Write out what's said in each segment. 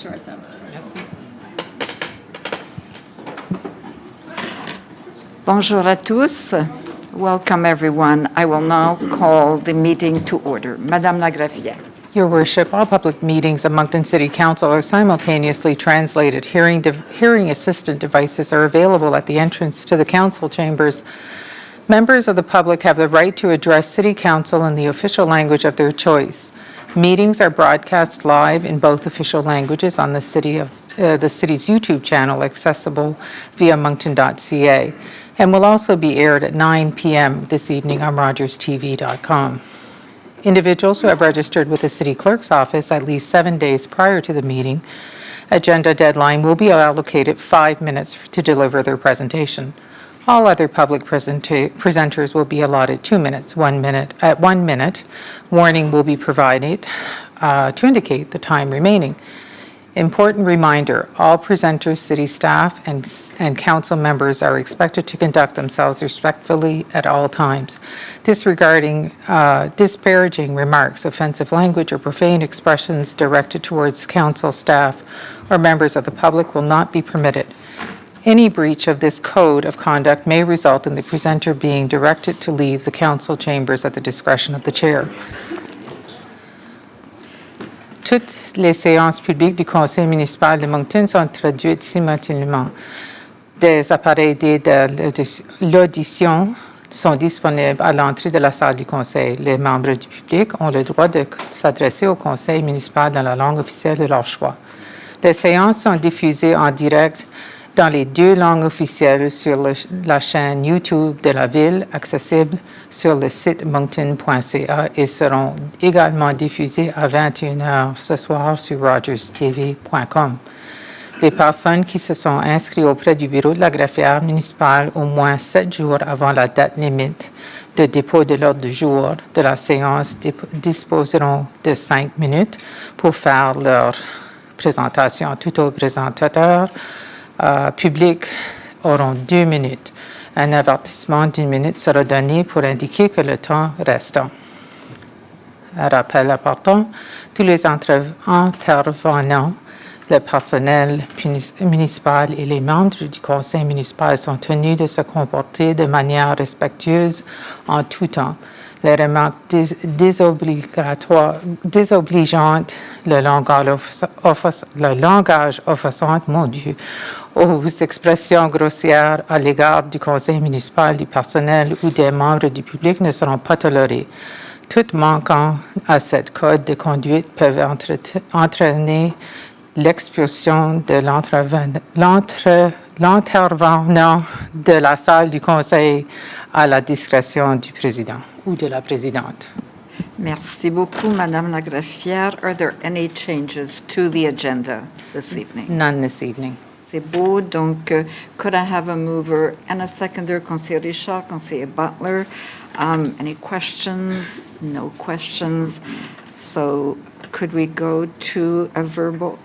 to our assembly. Bonjour à tous. Welcome, everyone. I will now call the meeting to order. Madame Lagravière. Your Worship, all public meetings of Moncton City Council are simultaneously translated. Hearing assistant devices are available at the entrance to the council chambers. Members of the public have the right to address City Council in the official language of their choice. Meetings are broadcast live in both official languages on the city's YouTube channel, accessible via moncton.ca, and will also be aired at 9 p.m. this evening on rogerstv.com. Individuals who have registered with the City Clerk's office at least 7 days prior to the meeting agenda deadline will be allocated 5 minutes to deliver their presentation. All other public presenters will be allotted 2 minutes. 1 minute. Warning will be provided to indicate the time remaining. Important reminder, all presenters, city staff, and council members are expected to conduct themselves respectfully at all times. Disregarding disparaging remarks, offensive language, or profane expressions directed towards council staff or members of the public will not be permitted. Any breach of this code of conduct may result in the presenter being directed to leave the council chambers at the discretion of the chair. Toutes les séances publiques du Conseil municipal de Moncton sont traduites simultanément. Des appareils de l'audition sont disponibles à l'entrée de la salle du Conseil. Les membres du public ont le droit de s'adresser au Conseil municipal dans la langue officielle de leur choix. Les séances sont diffusées en direct dans les 2 langues officielles sur la chaîne YouTube de la ville, accessible sur le site moncton.ca, et seront également diffusées à 21h ce soir sur rogerstv.com. Les personnes qui se sont inscrites auprès du bureau de la greffière municipale au moins 7 jours avant la date limite de dépôt de l'ordre du jour de la séance disposeront de 5 minutes pour faire leur présentation. Tout autre présentateur public auront 2 minutes. Un avertissement d'1 minute sera donné pour indiquer que le temps restant. Un rappel important, tous les intervenants, le personnel municipal et les membres du conseil municipal sont tenus de se comporter de manière respectueuse en tout temps. Les remarques désobligeantes, le langage offensant, mon Dieu, aux expressions grossières à l'égard du conseil municipal, du personnel ou des membres du public ne seront pas tolérées. Tout manquant à cette code de conduite peuvent entraîner l'expulsion de l'intervenant de la salle du conseil à la discrétion du président ou de la présidente. Merci beaucoup, Madame Lagravière. Are there any changes to the agenda this evening? None this evening. C'est beau. Donc, could I have a mover and a seconder? Conseiller Richard, conseiller Butler. Any questions? No questions. So, could we go to a verbal?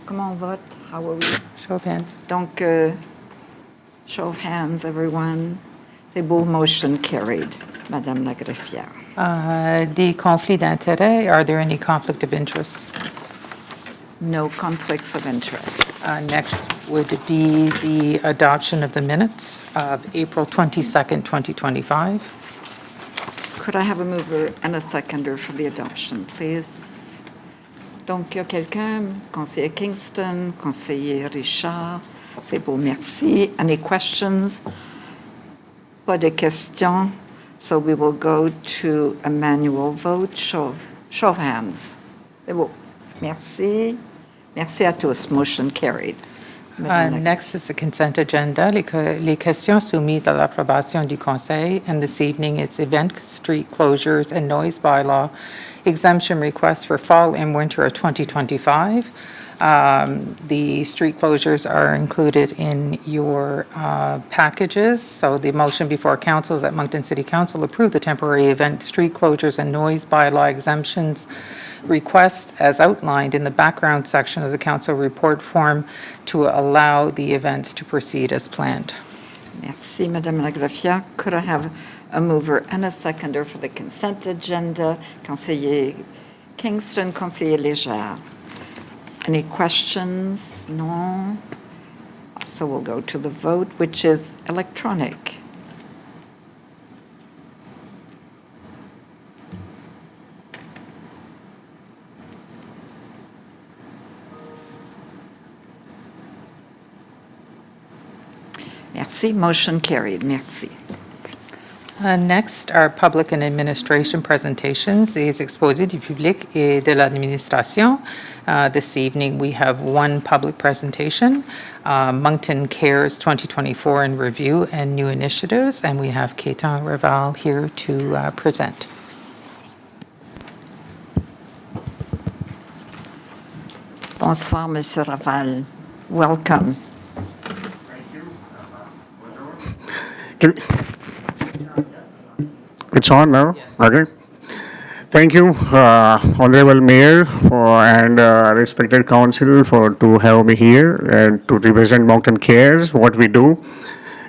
Comment on vote? How are we? Show of hands. Donc, show of hands, everyone. C'est beau. Motion carried. Madame Lagravière. Des conflits d'intérêts. Are there any conflict of interest? No conflicts of interest. Next would be the adoption of the minutes of April 22nd, 2025. Could I have a mover and a seconder for the adoption, please? Donc, il y a quelqu'un, conseiller Kingston, conseiller Richard. C'est beau, merci. Any questions? Pas de questions. So we will go to a manual vote. Show of hands. C'est beau. Merci. Merci à tous. Motion carried. Next is the consent agenda. Les questions soumises à l'approbation du Conseil, and this evening it's event, street closures, and noise bylaw exemption requests for fall and winter of 2025. The street closures are included in your packages. So the motion before council is that Moncton City Council approve the temporary event, street closures, and noise bylaw exemptions request as outlined in the background section of the council report form to allow the events to proceed as planned. Merci, Madame Lagravière. Could I have a mover and a seconder for the consent agenda? Conseiller Kingston, conseiller Légère. Any questions? No? So we'll go to the vote, which is electronic. Merci, motion carried. Merci. Next are public and administration presentations, les exposés du public et de l'administration. This evening, we have one public presentation, Moncton Cares 2024 in Review and New Initiatives, and we have Ketan Raval here to present. Bonsoir, Monsieur Raval. Welcome. It's on now? Okay. Thank you, Honorable Mayor and respected Council to have me here and to represent Moncton Cares, what we do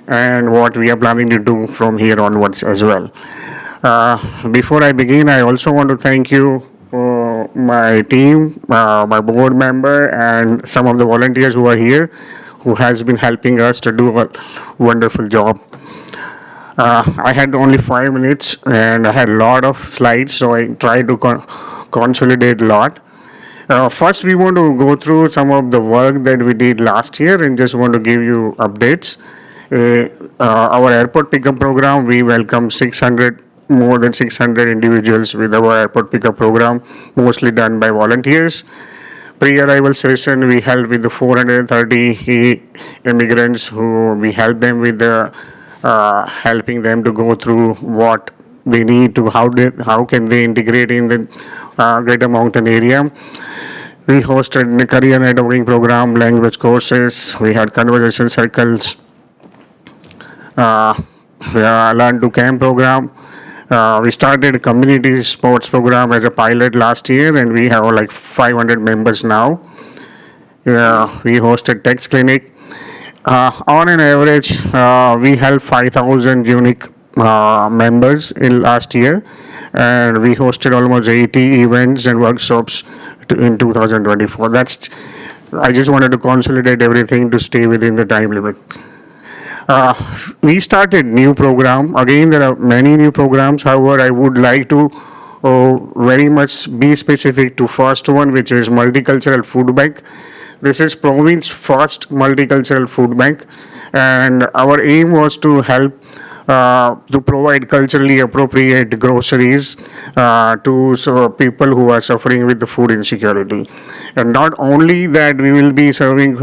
and what we are planning to do from here onwards as well. Before I begin, I also want to thank you, my team, my board member and some of the volunteers who are here who has been helping us to do a wonderful job. I had only 5 minutes and I had a lot of slides, so I tried to consolidate a lot. First, we want to go through some of the work that we did last year and just want to give you updates. Our airport pickup program, we welcome more than 600 individuals with our airport pickup program, mostly done by volunteers. Pre-arrival session, we helped with the 430 immigrants who we helped them with the helping them to go through what they need to, how can they integrate in the Greater Moncton area. We hosted the career networking program, language courses, we had conversation circles, learn to camp program. We started a community sports program as a pilot last year and we have like 500 members now. We hosted text clinic. On an average, we helped 5,000 unique members in last year, and we hosted almost 80 events and workshops in 2024. I just wanted to consolidate everything to stay within the time limit. We started new program. Again, there are many new programs. However, I would like to very much be specific to first one, which is Multicultural Food Bank. This is province's first multicultural food bank, and our aim was to help to provide culturally appropriate groceries to people who are suffering with the food insecurity. And not only that, we will be serving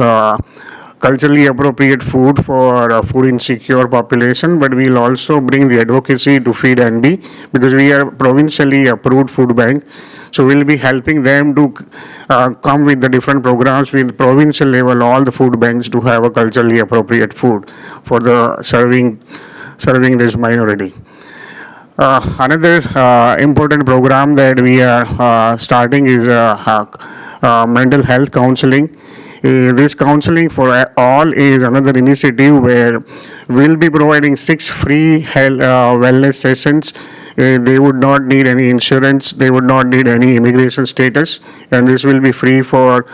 culturally appropriate food for food insecure population, but we'll also bring the advocacy to Feed NB because we are provincially approved food bank. So we'll be helping them to come with the different programs with provincial level, all the food banks to have a culturally appropriate food for the serving this minority. Another important program that we are starting is mental health counseling. This counseling for all is another initiative where we'll be providing 6 free wellness sessions. They would not need any insurance, they would not need any immigration status, and this will be free for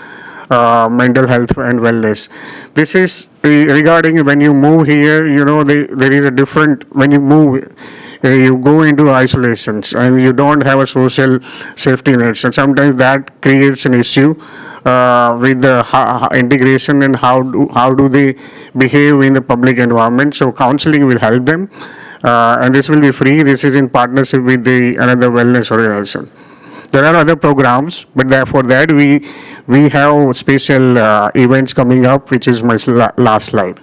mental health and wellness. This is regarding when you move here, there is a different, when you move, you go into isolations and you don't have a social safety net. And sometimes that creates an issue with the integration and how do they behave in the public environment. So counseling will help them. And this will be free. This is in partnership with another wellness organization. There are other programs, but for that we have special events coming up, which is my last slide.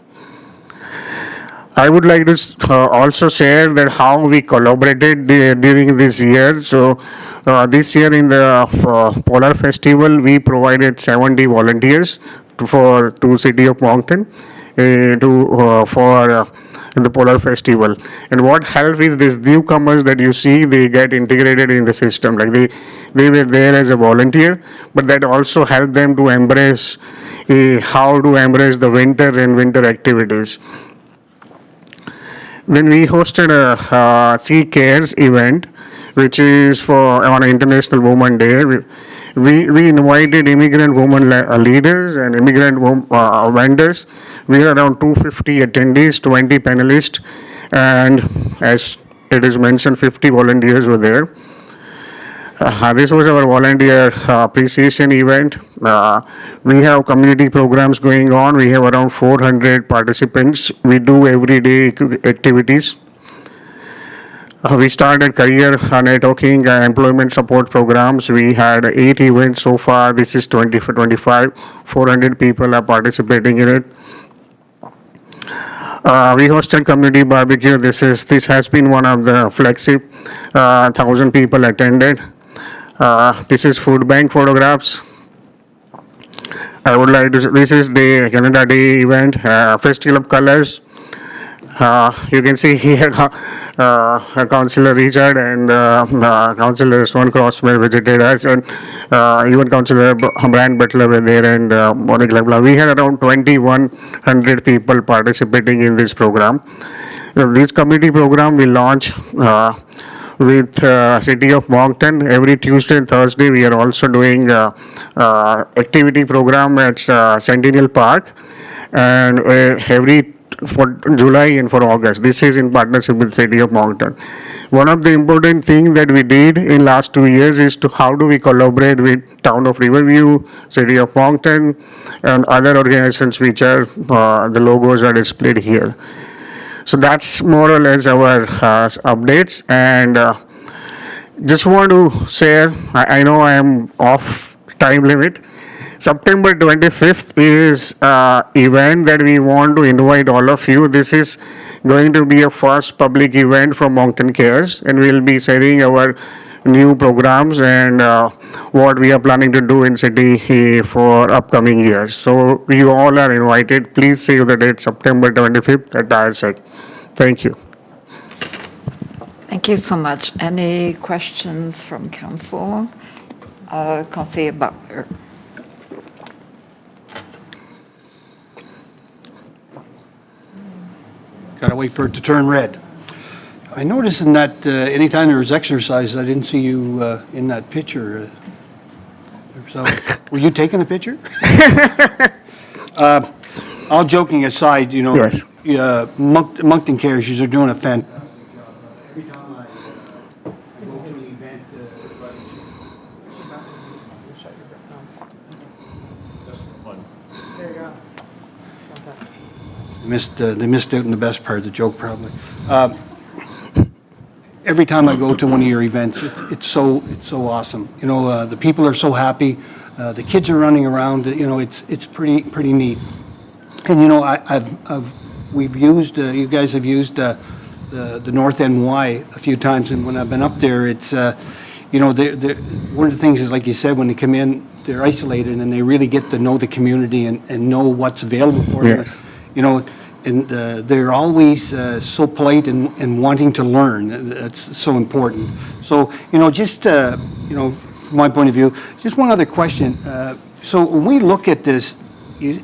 I would like to also share that how we collaborated during this year. So this year in the Polar Festival, we provided 70 volunteers to City of Moncton for the Polar Festival. And what helped is these newcomers that you see, they get integrated in the system. Like they were there as a volunteer, but that also helped them to embrace how to embrace the winter and winter activities. Then we hosted a Sea Cares event, which is on International Women's Day. we invited immigrant women leaders and immigrant vendors. We had around 250 attendees, 20 panelists, and as it is mentioned, 50 volunteers were there. This was our volunteer appreciation event. We have community programs going on. We have around 400 participants. We do everyday activities. We started career networking and employment support programs. We had 8 events so far. This is 20 for 25. 400 people are participating in it. We hosted community barbecue. This has been one of the flagship. 1,000 people attended. This is food bank photographs. I would like to. This is the Canada Day event, Festival of Colors. You can see here Councillor Richard and Councillor Stone Crossman visited us, and even Councillor Brian Butler were there, and Monica Labla. We had around 2,100 people participating in this program. This community program we launch with City of Moncton. Every Tuesday and Thursday, we are also doing activity program at Centennial Park, and every for July and for August. This is in partnership with City of Moncton. One of the important things that we did in last 2 years is to how do we collaborate with Town of Riverview, City of Moncton, and other organizations which are the logos are displayed here. So that's more or less our updates, and just want to share, I know I am off time limit. September 25th is event that we want to invite all of you. This is going to be a first public event from Moncton Cares, and we'll be sharing our new programs and what we are planning to do in city for upcoming years. So you all are invited. Please save the date, September 25th at ISEC. Thank you. Thank you so much. Any questions from council? Councillor Butler. Gotta wait for it to turn red. I noticed in that anytime there was exercise, I didn't see you in that picture. So, were you taking a picture? All joking aside, you know, Yes. Moncton Cares, you're doing a fantastic job. Every time I go to an event, they missed out on the best part of the joke, probably. Every time I go to one of your events, it's so awesome. You know, the people are so happy. The kids are running around. You know, it's pretty neat. And you know, we've used you guys have used the North End Y a few times, and when I've been up there, it's you know, one of the things is, like you said, when they come in, they're isolated and they really get to know the community and know what's available for them. Yes. You know, and they're always so polite and wanting to learn. That's so important. So, you know, just, you know, from my point of view, just one other question. So when we look at this, a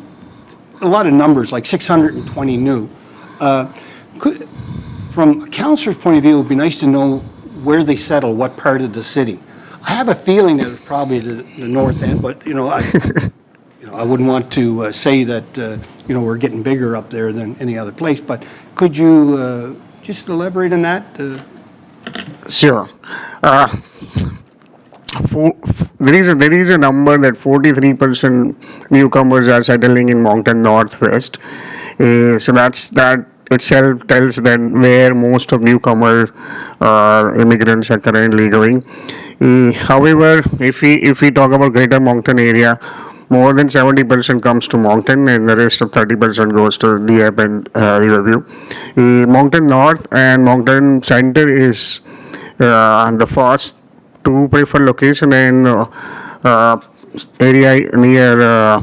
lot of numbers, like 620 new. From a councillor's point of view, it would be nice to know where they settle, what part of the city. I have a feeling that it's probably the north end, but, you know, I wouldn't want to say that, you know, we're getting bigger up there than any other place, but could you just elaborate on that? Sure. There is a number that 43% newcomers are settling in Moncton Northwest. So that itself tells that where most of newcomer immigrants are currently going. However, if we talk about Greater Moncton area, more than 70% comes to Moncton, and the rest of 30% goes to Dieppe and Riverview. Moncton North and Moncton Center is the first to prefer location and area near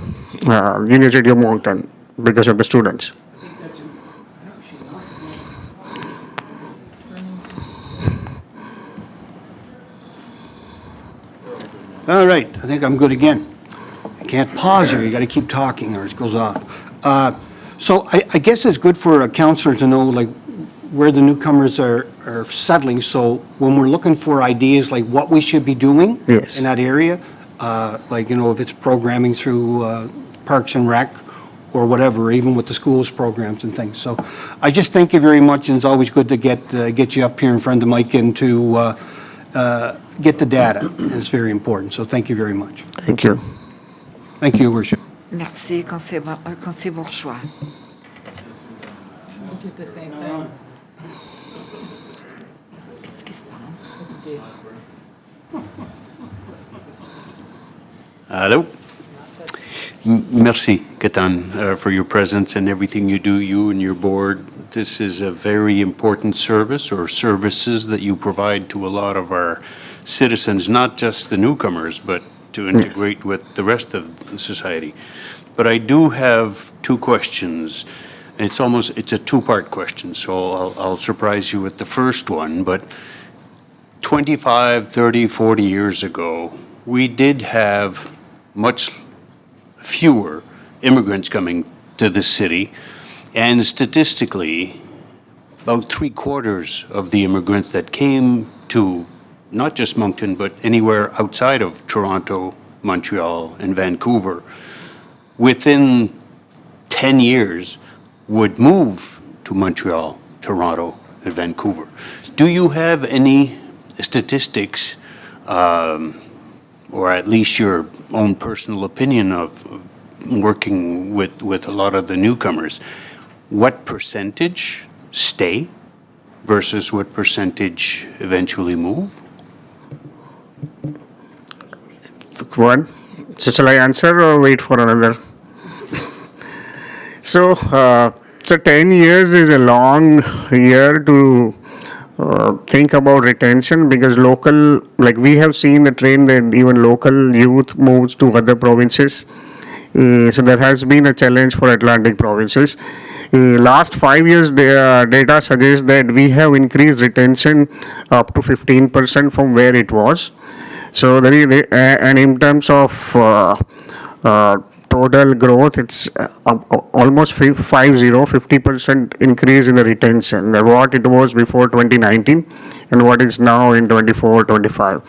University of Moncton because of the students. All right, I think I'm good again. I can't pause here, you gotta keep talking or it goes off. So I guess it's good for a counselor to know, like, where the newcomers are settling, so when we're looking for ideas like what we should be doing Yes. in that area, like, if it's programming through Parks and Rec or whatever, even with the schools programs and things. So I just thank you very much, and it's always good to get you up here in front of Mike and to get the data. It's very important, so thank you very much. Thank you. Thank you, Your Worship. Merci, conseiller Bourgeois. Did the same thing. Qu'est-ce qui se passe? Hello. Merci, Ketan, for your presence and everything you do, you and your board. This is a very important service or services that you provide to a lot of our citizens, not just the newcomers, but to integrate with the rest of the society. But I do have two questions. It's a two-part question, so I'll surprise you with the first one. But 25, 30, 40 years ago, we did have much fewer immigrants coming to the city, and statistically, about 3/4 of the immigrants that came to not just Moncton, but anywhere outside of Toronto, Montreal, and Vancouver, within 10 years would move to Montreal, Toronto, and Vancouver. Do you have any statistics, or at least your own personal opinion of working with a lot of the newcomers? What percentage stay versus what percentage eventually move? One. So shall I answer or wait for another? So 10 years is a long year to think about retention, because we have seen the trend that even local youth moves to other provinces. So there has been a challenge for Atlantic provinces. Last 5 years, data suggests that we have increased retention up to 15% from where it was. So there is, and in terms of total growth, it's almost 50% increase in the retention, what it was before 2019 and what is now in 24-25.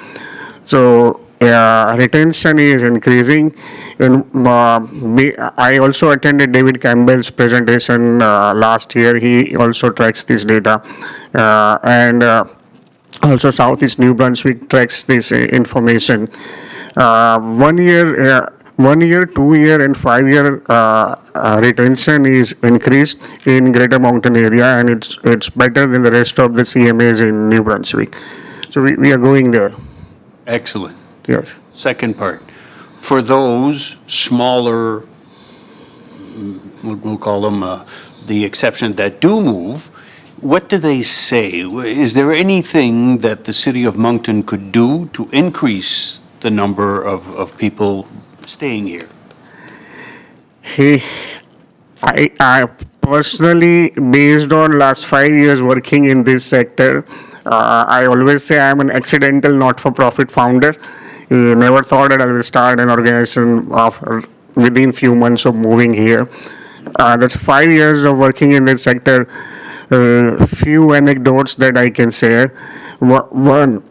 So retention is increasing. And I also attended David Campbell's presentation last year. He also tracks this data, and also Southeast New Brunswick tracks this information. 1 year, 2 year, and 5 year retention is increased in Greater Moncton area, and it's better than the rest of the CMAs in New Brunswick. So we are going there. Excellent. Yes. Second part, for those smaller, we'll call them the exception that do move, what do they say? Is there anything that the city of Moncton could do to increase the number of people staying here? I personally, based on last 5 years working in this sector, I always say I'm an accidental not-for-profit founder. Never thought that I will start an organization within few months of moving here. That's 5 years of working in this sector. Few anecdotes that I can share. One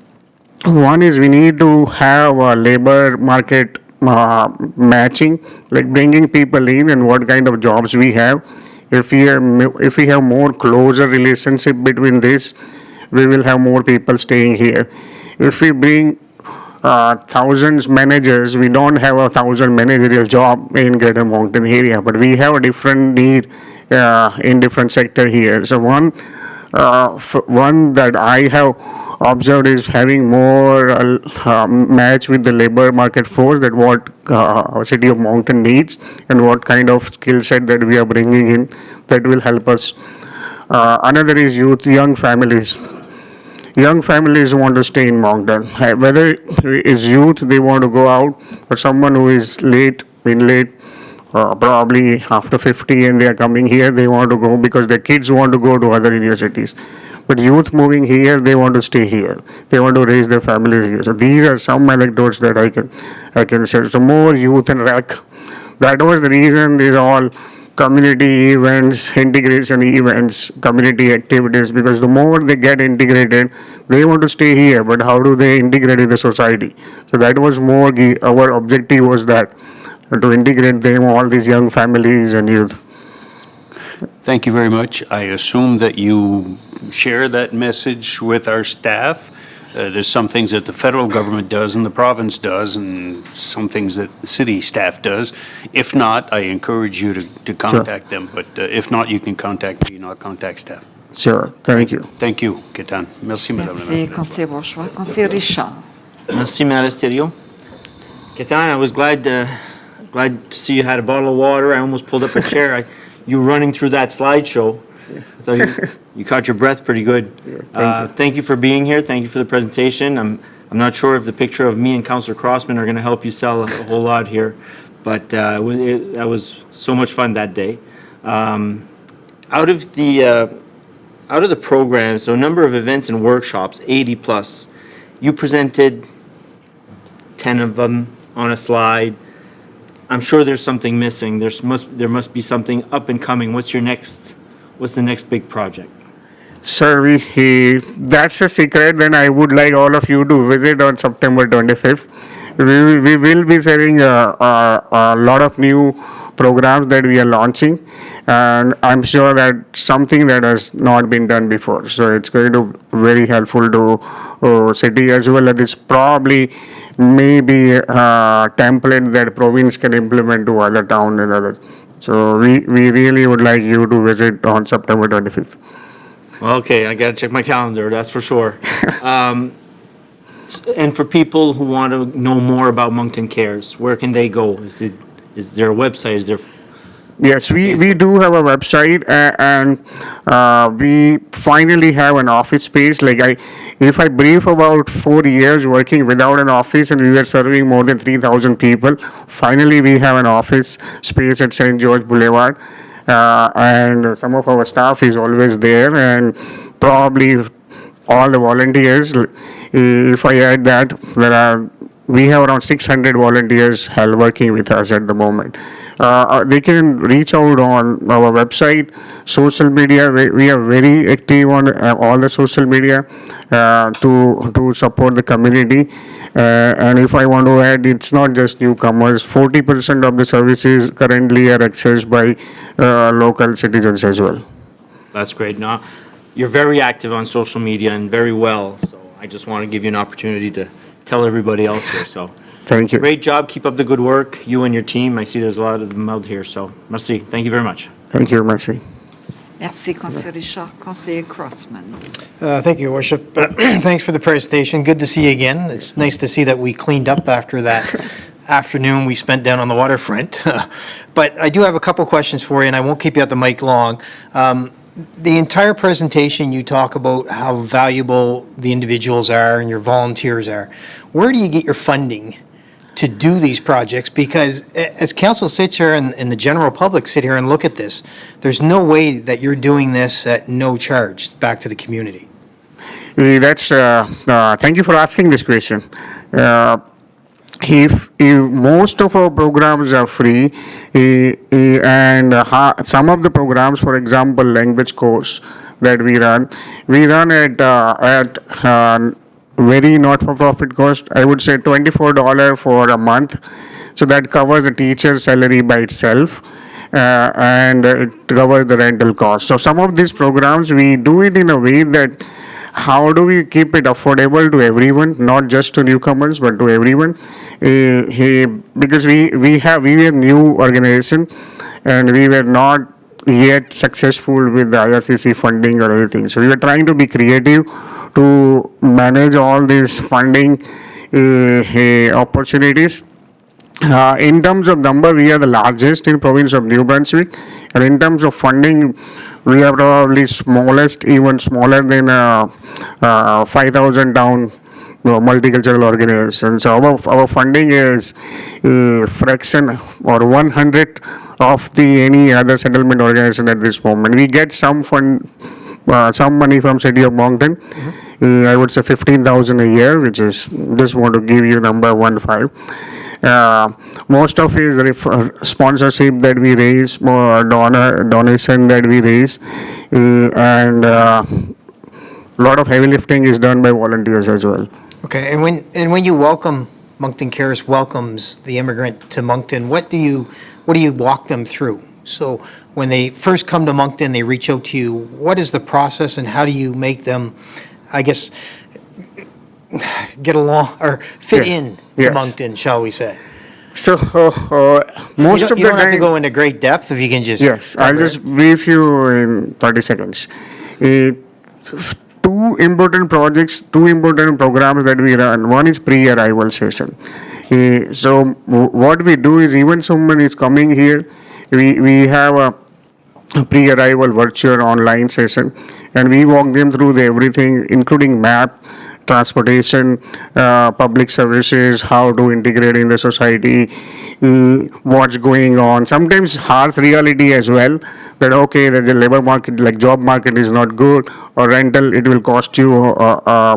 is we need to have a labor market matching, like bringing people in and what kind of jobs we have. If we have more closer relationship between this, we will have more people staying here. If we bring thousands managers, we don't have 1,000 managerial job in Greater Moncton area, but we have a different need in different sector here. So one that I have observed is having more match with the labor market force, that what our city of Moncton needs and what kind of skill set that we are bringing in that will help us. Another is young families. Young families want to stay in Moncton. Whether it's youth, they want to go out, or someone who is probably after 50 and they are coming here, they want to go because their kids want to go to other universities. But youth moving here, they want to stay here. They want to raise their families here. So these are some anecdotes that I can share. So more youth and rec. That was the reason these all community events, integration events, community activities, because the more they get integrated, they want to stay here, but how do they integrate in the society? So that was more, our objective was that, to integrate them, all these young families and youth. Thank you very much. I assume that you share that message with our staff. There's some things that the federal government does and the province does, and some things that the city staff does. If not, I encourage you to contact them, but if not, you can contact me, not contact staff. Sure, thank you. Thank you, Ketan. Merci, Madame la Merci, Maire. conseiller Bourgeois. Conseiller Richard. Merci, Maire Esterio. Ketan, I was glad to see you had a bottle of water. I almost pulled up a chair. You were running through that slideshow. I thought you caught your breath pretty good. Thank you for being here. Thank you for the presentation. I'm not sure if the picture of me and Councillor Crossman are going to help you sell a whole lot here, but that was so much fun that day. Out of the program, so a number of events and workshops, 80 plus, you presented 10 of them on a slide. I'm sure there's something missing. There must be something up and coming. What's the next big project? Sir, that's a secret. Then I would like all of you to visit on September 25th. We will be sharing a lot of new programs that we are launching, and I'm sure that something that has not been done before. So it's going to be very helpful to city as well. And it's probably maybe a template that province can implement to other town and others. So we really would like you to visit on September 25th. Okay, I gotta check my calendar, that's for sure. And for people who want to know more about Moncton Cares, where can they go? Is there a website? Is there? Yes, we do have a website, and we finally have an office space. If I brief about 4 years working without an office, and we were serving more than 3,000 people, finally we have an office space at St. George Boulevard, and some of our staff is always there, and probably all the volunteers. If I add that, we have around 600 volunteers working with us at the moment. They can reach out on our website, social media. We are very active on all the social media to support the community. And if I want to add, it's not just newcomers. 40% of the services currently are accessed by local citizens as well. That's great. Now, you're very active on social media and very well, so I just want to give you an opportunity to tell everybody else here, so. Thank you. Great job, keep up the good work, you and your team. I see there's a lot of them out here, so, merci. Thank you very much. Thank you, merci. Merci, conseiller Richard. Conseiller Crossman. Thank you, Your Worship. Thanks for the presentation. Good to see you again. It's nice to see that we cleaned up after that afternoon we spent down on the waterfront. But I do have a couple questions for you, and I won't keep you at the mic long. The entire presentation, you talk about how valuable the individuals are and your volunteers are. Where do you get your funding to do these projects? Because as council sits here and the general public sit here and look at this, there's no way that you're doing this at no charge back to the community. Thank you for asking this question. If most of our programs are free, and some of the programs, for example, language course that we run at very not-for-profit cost. I would say $24 for a month. So that covers the teacher's salary by itself, and it covers the rental cost. So some of these programs, we do it in a way that how do we keep it affordable to everyone, not just to newcomers, but to everyone? Because we are new organization, and we were not yet successful with the IRCC funding or anything. So we were trying to be creative to manage all these funding opportunities. In terms of number, we are the largest in province of New Brunswick, and in terms of funding, we are probably smallest, even smaller than 5,000 town multicultural organization. So our funding is a fraction or 100 of any other settlement organization at this moment. We get some money from City of Moncton. I would say 15,000 a year, which is, just want to give you number 15. Most of his sponsorship that we raise, more donation that we raise, and lot of heavy lifting is done by volunteers as well. Okay, and when you welcome, Moncton Cares welcomes the immigrant to Moncton, what do you walk them through? So when they first come to Moncton, they reach out to you, what is the process and how do you make them, I guess, get along or fit Yeah, in to yes. Moncton, shall we say? So You most don't of you the don't have to time, go into great depth if you can just. yes, I'll cover it. just brief you in 30 seconds. Two important programs that we run. One is pre-arrival session. So what we do is even someone is coming here, we have a pre-arrival virtual online session, and we walk them through everything, including map, transportation, public services, how to integrate in the society, what's going on. Sometimes harsh reality as well, that okay, there's a labor market, like job market is not good, or rental, it will cost you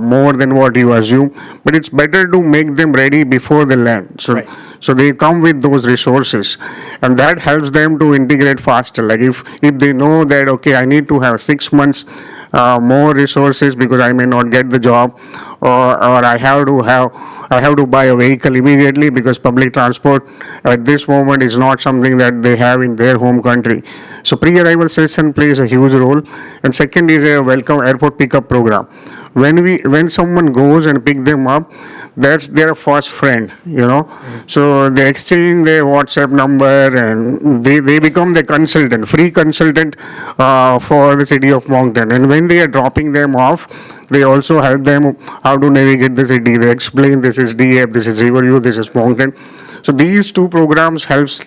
more than what you assume. But it's better to make them ready before they land. So, Right. so they come with those resources, and that helps them to integrate faster. Like if they know that, okay, I need to have 6 months more resources because I may not get the job, or I have to buy a vehicle immediately because public transport at this moment is not something that they have in their home country. So pre-arrival session plays a huge role. And second is a welcome airport pickup program. When someone goes and pick them up, that's their first friend, you know. So they exchange their WhatsApp number and they become the consultant, free consultant for the city of Moncton. And when they are dropping them off, they also help them how to navigate the city. They explain this is DF, this is Riverview, this is Moncton. So these two programs helps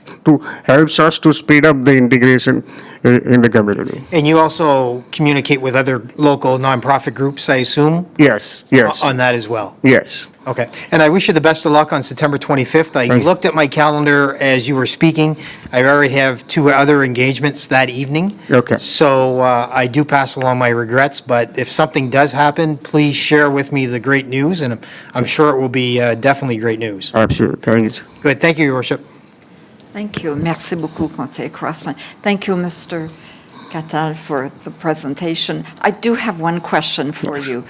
us to speed up the integration in the community. And you also communicate with other local nonprofit groups, I assume, Yes, yes, on that as well? yes. Okay, and I wish you the best of luck on September 25th. I Thank you. looked at my calendar as you were speaking. I already have 2 other engagements that evening. Okay. So I do pass along my regrets, but if something does happen, please share with me the great news, and I'm sure it will be definitely great news. Absolutely, thank you. Good, thank you, Your Worship. Thank you. Merci beaucoup, Conseiller Crossland. Thank you, Mr. Catal, for the presentation. I do have one question for you.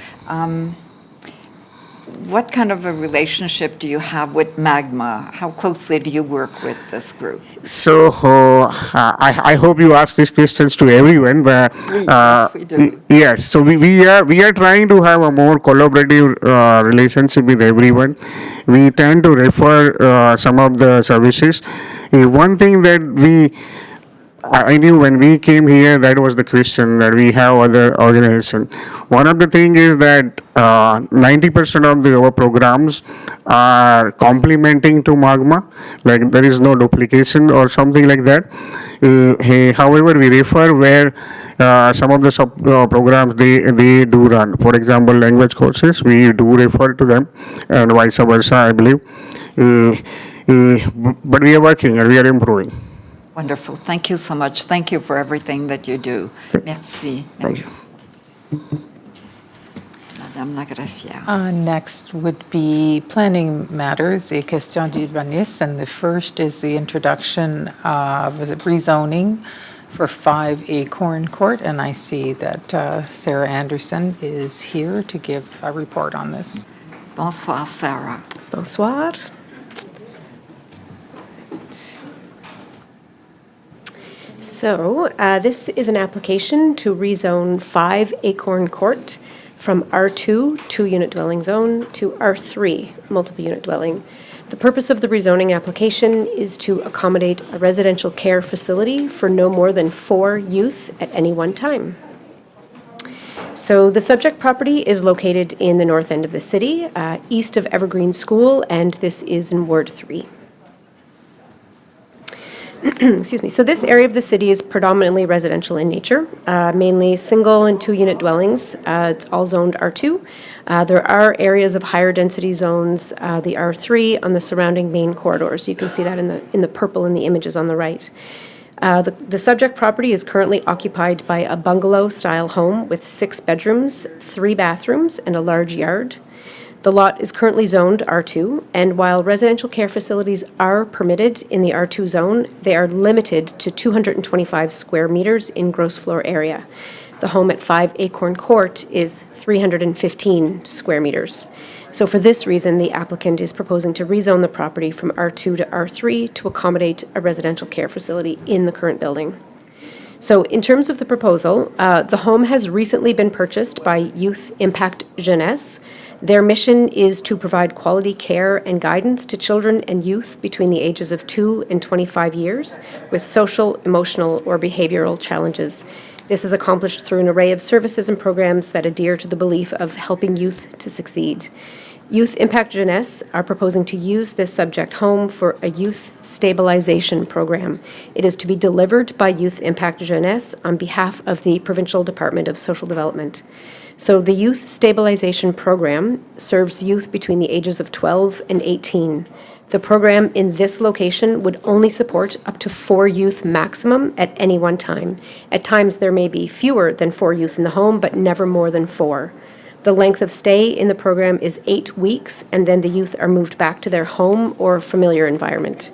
What kind of a relationship do you have with Magma? How closely do you work with this group? So I hope you ask these questions to everyone, but Yes, we do. yes. So we are trying to have a more collaborative relationship with everyone. We tend to refer some of the services. One thing that I knew when we came here, that was the question, that we have other organization. One of the thing is that 90% of our programs are complementing to Magma, like there is no duplication or something like that. However, we refer where some of the sub programs they do run. For example, language courses, we do refer to them, and vice versa, I believe. But we are working and we are improving. Wonderful. Thank you so much. Thank you for everything that you do. Merci. Thank you. Madame la greffière. Next would be planning matters, et questions d'urbanisme, and the first is the introduction of rezoning for 5 Acorn Court, and I see that Sarah Anderson is here to give a report on this. Bonsoir, Sarah. Bonsoir. So, this is an application to rezone 5 Acorn Court from R2, 2-unit dwelling zone, to R3, multiple unit dwelling. The purpose of the rezoning application is to accommodate a residential care facility for no more than 4 youth at any one time. So the subject property is located in the north end of the city, east of Evergreen School, and this is in Ward 3. Excuse me. So this area of the city is predominantly residential in nature, mainly single and 2-unit dwellings. It's all zoned R2. There are areas of higher density zones, the R3 on the surrounding main corridors. You can see that in the purple in the images on the right. The subject property is currently occupied by a bungalow-style home with 6 bedrooms, 3 bathrooms, and a large yard. The lot is currently zoned R2, and while residential care facilities are permitted in the R2 zone, they are limited to 225 square meters in gross floor area. The home at 5 Acorn Court is 315 square meters. So for this reason, the applicant is proposing to rezone the property from R2 to R3 to accommodate a residential care facility in the current building. So in terms of the proposal, the home has recently been purchased by Youth Impact Jeunesse. Their mission is to provide quality care and guidance to children and youth between the ages of 2 and 25 years with social, emotional, or behavioral challenges. This is accomplished through an array of services and programs that adhere to the belief of helping youth to succeed. Youth Impact Jeunesse are proposing to use this subject home for a youth stabilization program. It is to be delivered by Youth Impact Jeunesse on behalf of the Provincial Department of Social Development. So the Youth Stabilization Program serves youth between the ages of 12 and 18. The program in this location would only support up to 4 youth maximum at any one time. At times, there may be fewer than 4 youth in the home, but never more than 4. The length of stay in the program is 8 weeks, and then the youth are moved back to their home or familiar environment.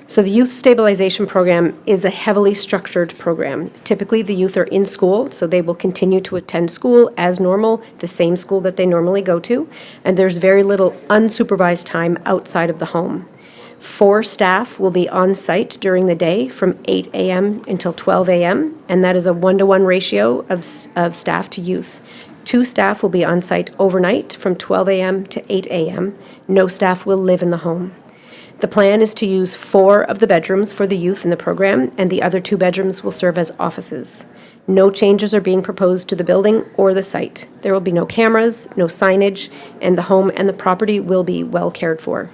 So the Youth Stabilization Program is a heavily structured program. Typically, the youth are in school, so they will continue to attend school as normal, the same school that they normally go to, and there's very little unsupervised time outside of the home. 4 staff will be on site during the day from 8 a.m. until 12 a.m., and that is a 1-to-1 ratio of staff to youth. 2 staff will be on site overnight from 12 a.m. to 8 a.m. No staff will live in the home. The plan is to use 4 of the bedrooms for the youth in the program, and the other 2 bedrooms will serve as offices. No changes are being proposed to the building or the site. There will be no cameras, no signage, and the home and the property will be well cared for.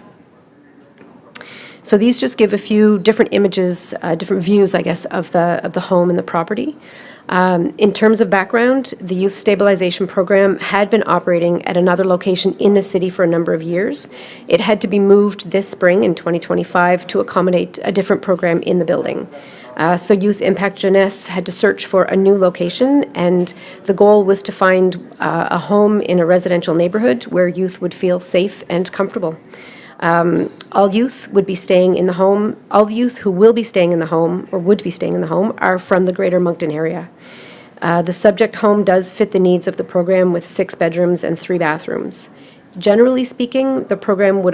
So these just give a few different images, different views, I guess, of the home and the property. In terms of background, the Youth Stabilization Program had been operating at another location in the city for a number of years. It had to be moved this spring in 2025 to accommodate a different program in the building. So Youth Impact Jeunesse had to search for a new location, and the goal was to find a home in a residential neighborhood where youth would feel safe and comfortable. All youth would be staying in the home. All the youth who will be staying in the home or would be staying in the home are from the Greater Moncton area. The subject home does fit the needs of the program with 6 bedrooms and 3 bathrooms. Generally speaking, the program that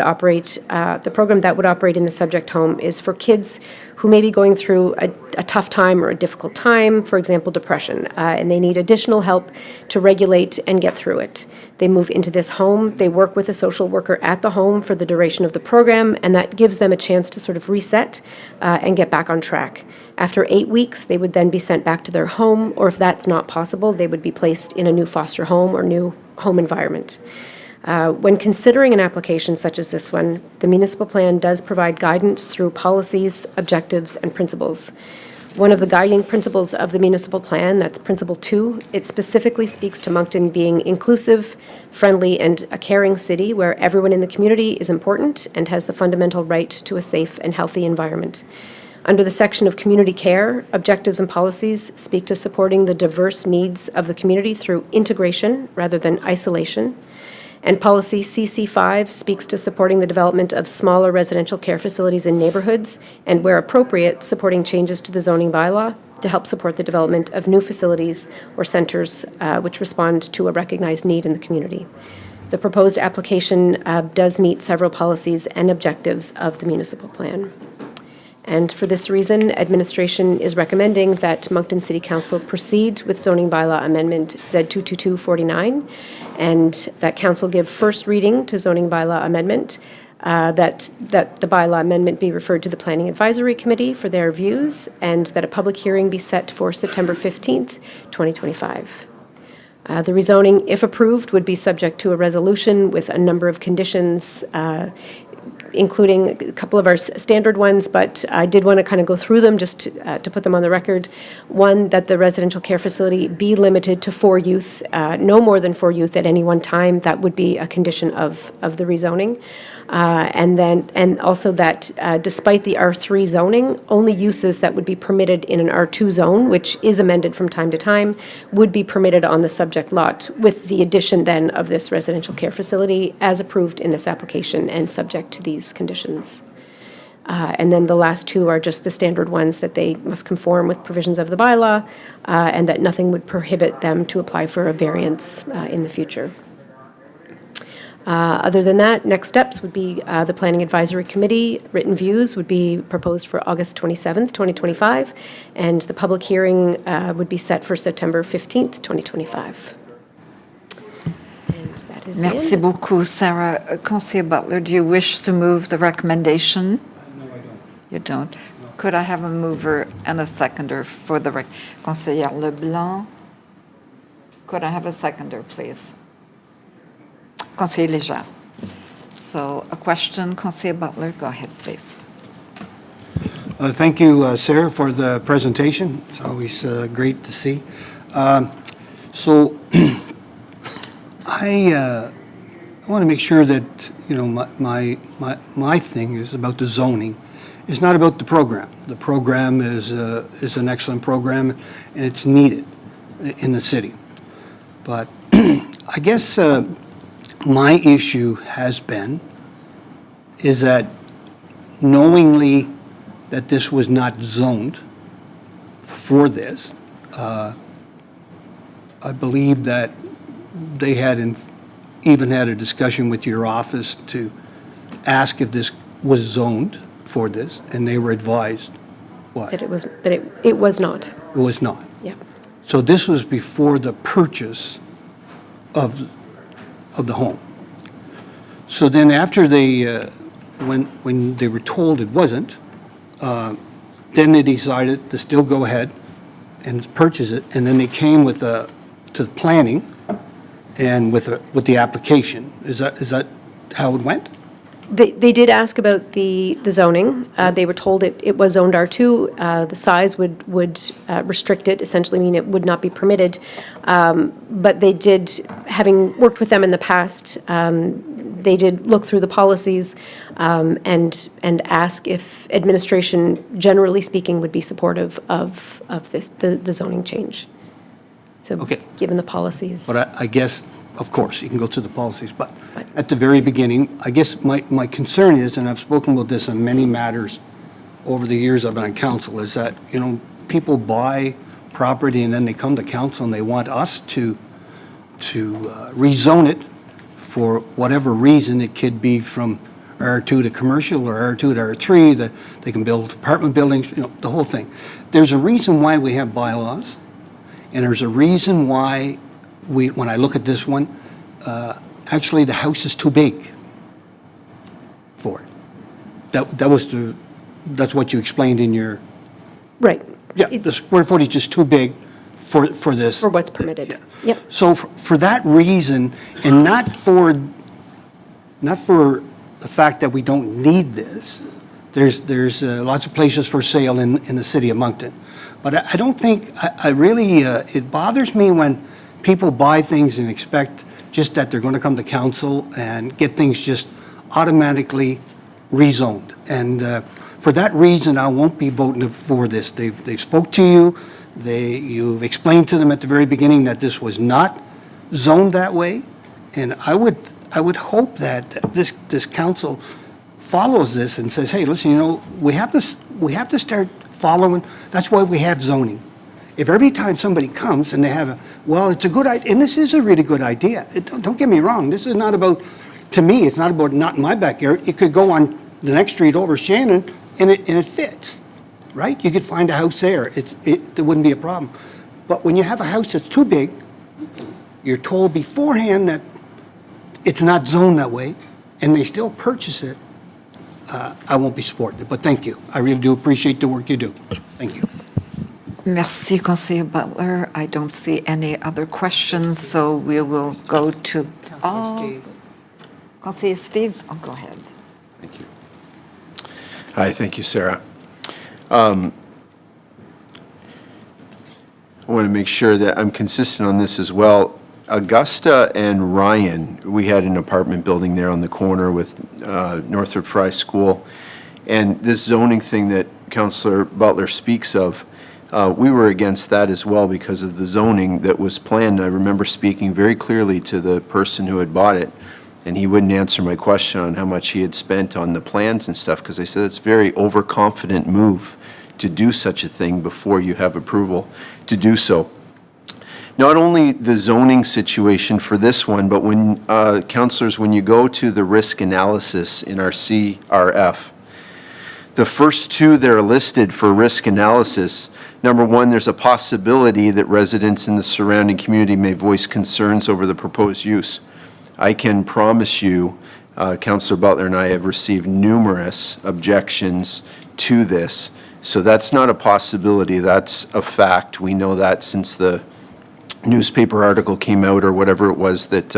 would operate in the subject home is for kids who may be going through a tough time or a difficult time, for example, depression, and they need additional help to regulate and get through it. They move into this home, they work with a social worker at the home for the duration of the program, and that gives them a chance to sort of reset and get back on track. After 8 weeks, they would then be sent back to their home, or if that's not possible, they would be placed in a new foster home or new home environment. When considering an application such as this one, the municipal plan does provide guidance through policies, objectives, and principles. One of the guiding principles of the municipal plan, that's Principle 2, it specifically speaks to Moncton being inclusive, friendly, and a caring city where everyone in the community is important and has the fundamental right to a safe and healthy environment. Under the section of community care, objectives and policies speak to supporting the diverse needs of the community through integration rather than isolation. And policy CC5 speaks to supporting the development of smaller residential care facilities in neighborhoods and, where appropriate, supporting changes to the zoning bylaw to help support the development of new facilities or centers which respond to a recognized need in the community. The proposed application does meet several policies and objectives of the municipal plan. And for this reason, administration is recommending that Moncton City Council proceed with zoning bylaw amendment Z22249, and that council give first reading to zoning bylaw amendment, that the bylaw amendment be referred to the Planning Advisory Committee for their views, and that a public hearing be set for September 15th, 2025. The rezoning, if approved, would be subject to a resolution with a number of conditions including a couple of our standard ones, but I did want to kind of go through them just to put them on the record. One, that the residential care facility be limited to 4 youth, no more than 4 youth at any one time. That would be a condition of the rezoning. And also that despite the R3 zoning, only uses that would be permitted in an R2 zone, which is amended from time to time, would be permitted on the subject lot, with the addition then of this residential care facility as approved in this application and subject to these conditions. And then the last 2 are just the standard ones, that they must conform with provisions of the bylaw, and that nothing would prohibit them to apply for a variance in the future. Other than that, next steps would be the Planning Advisory Committee. Written views would be proposed for August 27th, 2025, and the public hearing would be set for September 15th, 2025. And that is the end. Merci beaucoup, Sarah. Conseiller Butler, do you wish to move the recommendation? No, I don't. You don't? Could I have a mover and a seconder for the Conseiller Leblanc? Could I have a seconder, please? Conseiller Léger. So a question, Conseiller Butler, go ahead, please. Thank you, Sarah, for the presentation. It's always great to see. So I want to make sure that, you know, my thing is about the zoning. It's not about the program. The program is an excellent program, and it's needed in the city. But I guess my issue has been is that knowingly that this was not zoned for this, I believe that they had even had a discussion with your office to ask if this was zoned for this, and they were advised what? That it was not. It was not. Yeah. So this was before the purchase of the home. So then after they, when they were told it wasn't, then they decided to still go ahead and purchase it, and then they came with to planning and with the application. Is that how it went? They did ask about the zoning. They were told it was zoned R2. The size would restrict it, essentially mean it would not be permitted. But they did, having worked with them in the past, they did look through the policies and ask if administration, generally speaking, would be supportive of this, the zoning change. So, Okay. given the policies. But I guess, of course, you can go through the policies, but at the very beginning, I guess my concern is, and I've spoken about this on many matters over the years I've been on council, is that, you know, people buy property and then they come to council and they want us to rezone it for whatever reason. It could be from R2 to commercial or R2 to R3, that they can build apartment buildings, you know, the whole thing. There's a reason why we have bylaws, and there's a reason why when I look at this one, actually the house is too big for it. That's what you explained in your, Right. yeah, the square footage is too big for this. For what's permitted. Yep. So for that reason, and not for the fact that we don't need this, there's lots of places for sale in the city of Moncton. But I don't think, I really, it bothers me when people buy things and expect just that they're going to come to council and get things just automatically rezoned. And for that reason, I won't be voting for this. They've spoke to you. You've explained to them at the very beginning that this was not zoned that way. And I would hope that this council follows this and says, hey, listen, you know, we have to start following. That's why we have zoning. If every time somebody comes and they have it's a good idea, and this is a really good idea. Don't get me wrong. This is not about, to me, it's not about not in my backyard. It could go on the next street over Shannon, and it fits, right? You could find a house there. There wouldn't be a problem. But when you have a house that's too big, you're told beforehand that it's not zoned that way, and they still purchase it, I won't be supporting it. But thank you. I really do appreciate the work you do. Thank you. Merci, Conseiller Butler. I don't see any other questions, so we will go to... Councillor Steves. Conseiller Steves, go ahead. Thank you. Hi, thank you, Sarah. I want to make sure that I'm consistent on this as well. Augusta and Ryan, we had an apartment building there on the corner with Northrop Frye School. And this zoning thing that Councillor Butler speaks of, we were against that as well because of the zoning that was planned. I remember speaking very clearly to the person who had bought it, and he wouldn't answer my question on how much he had spent on the plans and stuff, because I said it's a very overconfident move to do such a thing before you have approval to do so. Not only the zoning situation for this one, but when, councillors, when you go to the risk analysis in our CRF, the first two that are listed for risk analysis, number one, there's a possibility that residents in the surrounding community may voice concerns over the proposed use. I can promise you, Councillor Butler and I have received numerous objections to this. So that's not a possibility, that's a fact. We know that since the newspaper article came out or whatever it was that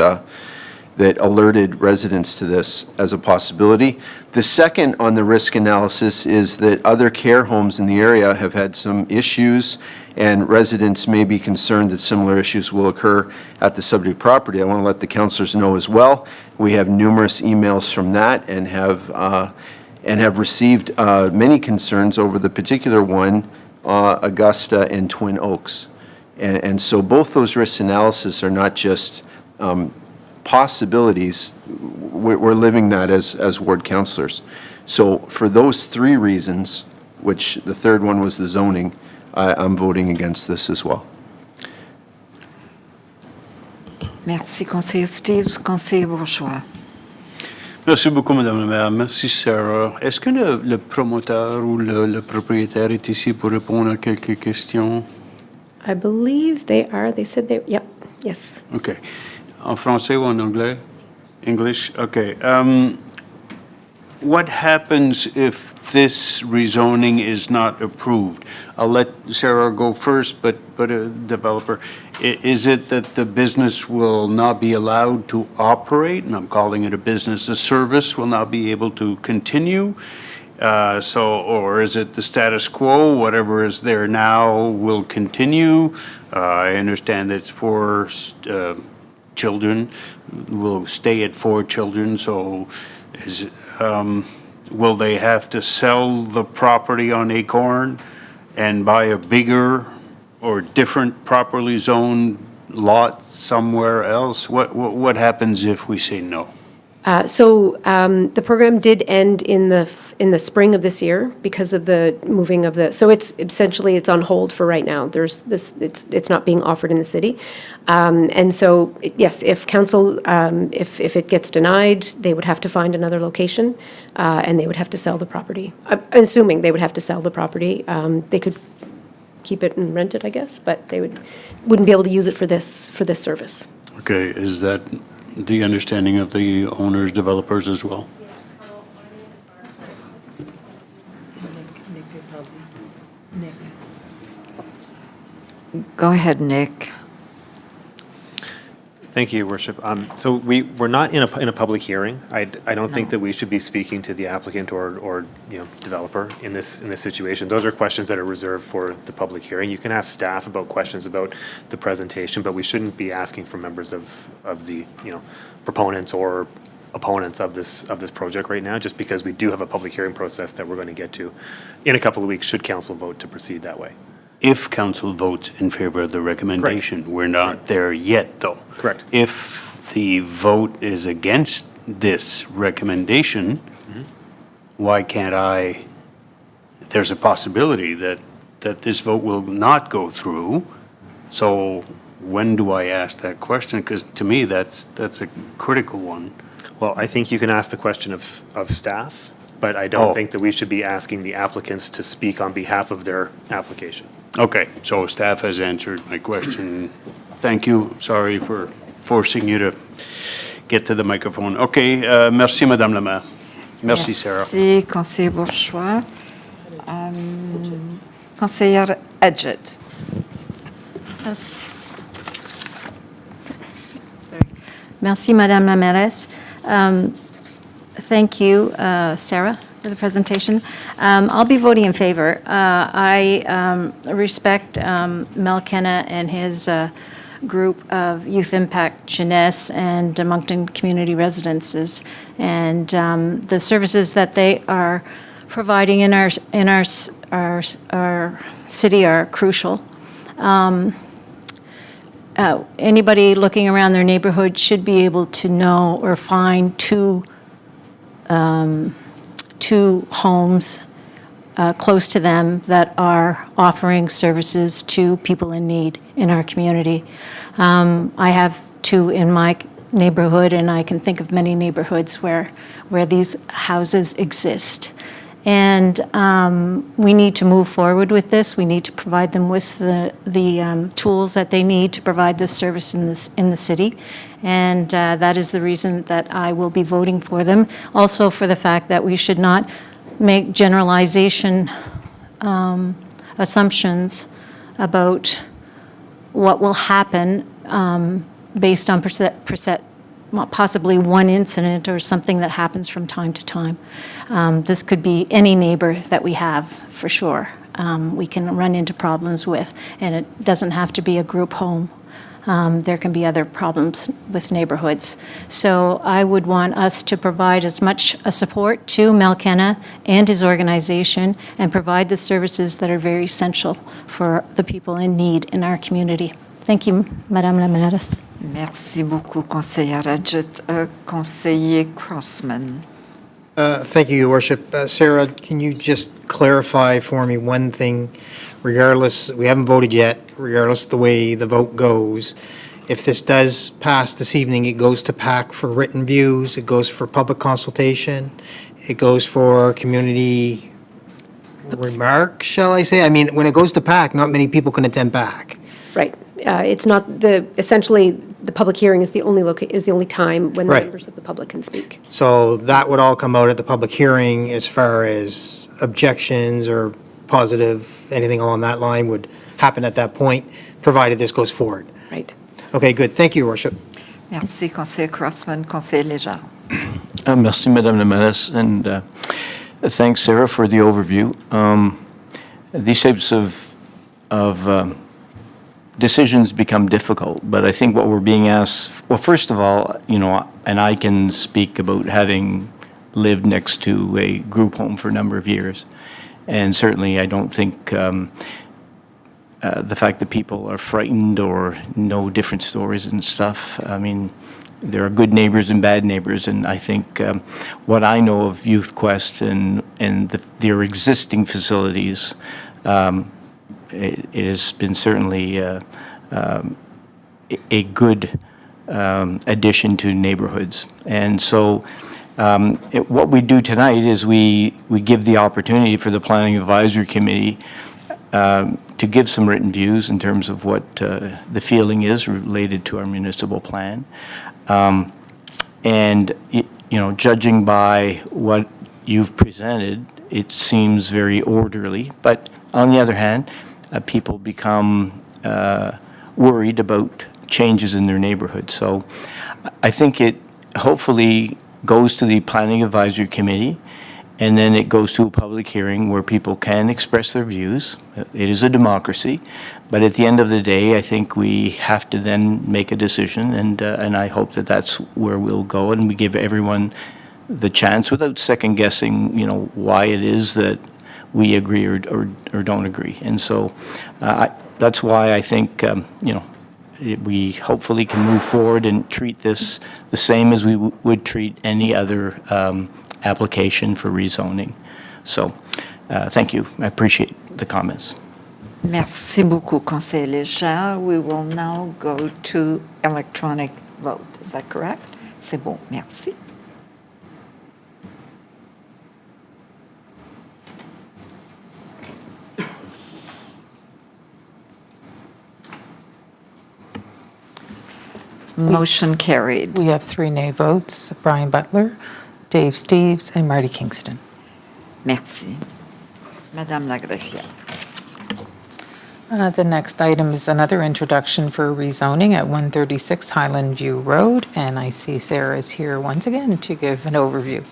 that alerted residents to this as a possibility. The second on the risk analysis is that other care homes in the area have had some issues, and residents may be concerned that similar issues will occur at the subject property. I want to let the councillors know as well. We have numerous emails from that and have received many concerns over the particular one, Augusta and Twin Oaks. And so both those risk analysis are not just possibilities, we're living that as ward councillors. So for those three reasons, which the third one was the zoning, I'm voting against this as well. Merci, conseiller Steves. Conseiller Bourgeois. Merci beaucoup, Madame la maire. Merci, Sarah. Est-ce que le promoteur ou le propriétaire est ici pour répondre à quelques questions? I believe they are. They said they, yep, yes. OK. En français ou en anglais? English? OK. What happens if this rezoning is not approved? I'll let Sarah go first, but a developer, is it that the business will not be allowed to operate? And I'm calling it a business. The service will not be able to continue? Or is it the status quo, whatever is there now will continue? I understand it's for children, will stay at 4 children, so will they have to sell the property on Acorn and buy a bigger or different properly zoned lot somewhere else? What happens if we say no? The program did end in the spring of this year because of the moving of the, so it's essentially, it's on hold for right now. There's this, it's not being offered in the city. And so, yes, if council, if it gets denied, they would have to find another location, and they would have to sell the property. I'm assuming they would have to sell the property. They could keep it and rent it, I guess, but they wouldn't be able to use it for this service. Okay, is that the understanding of the owners, developers as well? Go ahead, Nick. Thank you, Your Worship. So we're not in a public hearing. I don't think that we should be speaking to the applicant or developer in this situation. Those are questions that are reserved for the public hearing. You can ask staff about questions about the presentation, but we shouldn't be asking for members of the proponents or opponents of this project right now, just because we do have a public hearing process that we're going to get to in a couple of weeks should council vote to proceed that way. If council votes in favor of the recommendation. Correct. We're not there yet, though. Correct. If the vote is against this recommendation, why can't there's a possibility that this vote will not go through. So when do I ask that question? Because to me, that's a critical one. Well, I think you can ask the question of staff, but I don't think that we should be asking the applicants to speak on behalf of their application. Okay, so staff has answered my question. Thank you. Sorry for forcing you to get to the microphone. Okay, merci, Madame la maire. Merci, Sarah. Merci, conseiller Bourgeois. Conseillère Adjet. Yes. Merci, Madame la mairesse. Thank you, Sarah, for the presentation. I'll be voting in favor. I respect Mel Kenna and his group of Youth Impact Jeunesse and Moncton Community Residences, and the services that they are providing in our city are crucial. Anybody looking around their neighborhood should be able to know or find two homes close to them that are offering services to people in need in our community. I have two in my neighborhood, and I can think of many neighborhoods where these houses exist. And we need to move forward with this. We need to provide them with the tools that they need to provide this service in the city. And that is the reason that I will be voting for them. Also for the fact that we should not make generalization assumptions about what will happen based on possibly one incident or something that happens from time to time. This could be any neighbor that we have, for sure, we can run into problems with, and it doesn't have to be a group home. There can be other problems with neighborhoods. So I would want us to provide as much support to Mel Kenna and his organization and provide the services that are very essential for the people in need in our community. Thank you, Madame la Mairesse. Merci beaucoup, conseillère Adjut. Conseiller Crossman. Thank you, Your Worship. Sarah, can you just clarify for me one thing? Regardless, we haven't voted yet, regardless of the way the vote goes, if this does pass this evening, it goes to PAC for written views, it goes for public consultation, it goes for community remarks, shall I say? I mean, when it goes to PAC, not many people can attend PAC. Right. It's not essentially, the public hearing is the only time when the Right. members of the public can speak. So that would all come out at the public hearing as far as objections or positive, anything along that line would happen at that point, provided this goes forward. Right. Okay, good. Thank you, Your Worship. Merci, conseiller Crossman. Conseiller Léger. Merci, Madame la Mairesse, and thanks, Sarah, for the overview. These types of decisions become difficult, but I think what we're being asked, well, first of all, and I can speak about having lived next to a group home for a number of years, and certainly I don't think the fact that people are frightened or know different stories and stuff, I mean, there are good neighbors and bad neighbors, and I think what I know of Youth Quest and their existing facilities, it has been certainly a good addition to neighborhoods. And so what we do tonight is we give the opportunity for the Planning Advisory Committee to give some written views in terms of what the feeling is related to our municipal plan. And, judging by what you've presented, it seems very orderly. But on the other hand, people become worried about changes in their neighborhood. So I think it hopefully goes to the Planning Advisory Committee, and then it goes to a public hearing where people can express their views. It is a democracy, but at the end of the day, I think we have to then make a decision, and I hope that that's where we'll go, and we give everyone the chance without second guessing, why it is that we agree or don't agree. And so that's why I think, we hopefully can move forward and treat this the same as we would treat any other application for rezoning. So thank you. I appreciate the comments. Merci beaucoup, conseiller Léger. We will now go to electronic vote. Is that correct? C'est bon. Merci. Motion carried. We have 3 nay votes, Brian Butler, Dave Steves, and Marty Kingston. Merci. Madame la greffière. The next item is another introduction for rezoning at 136 Highland View Road, and I see Sarah is here once again to give an overview.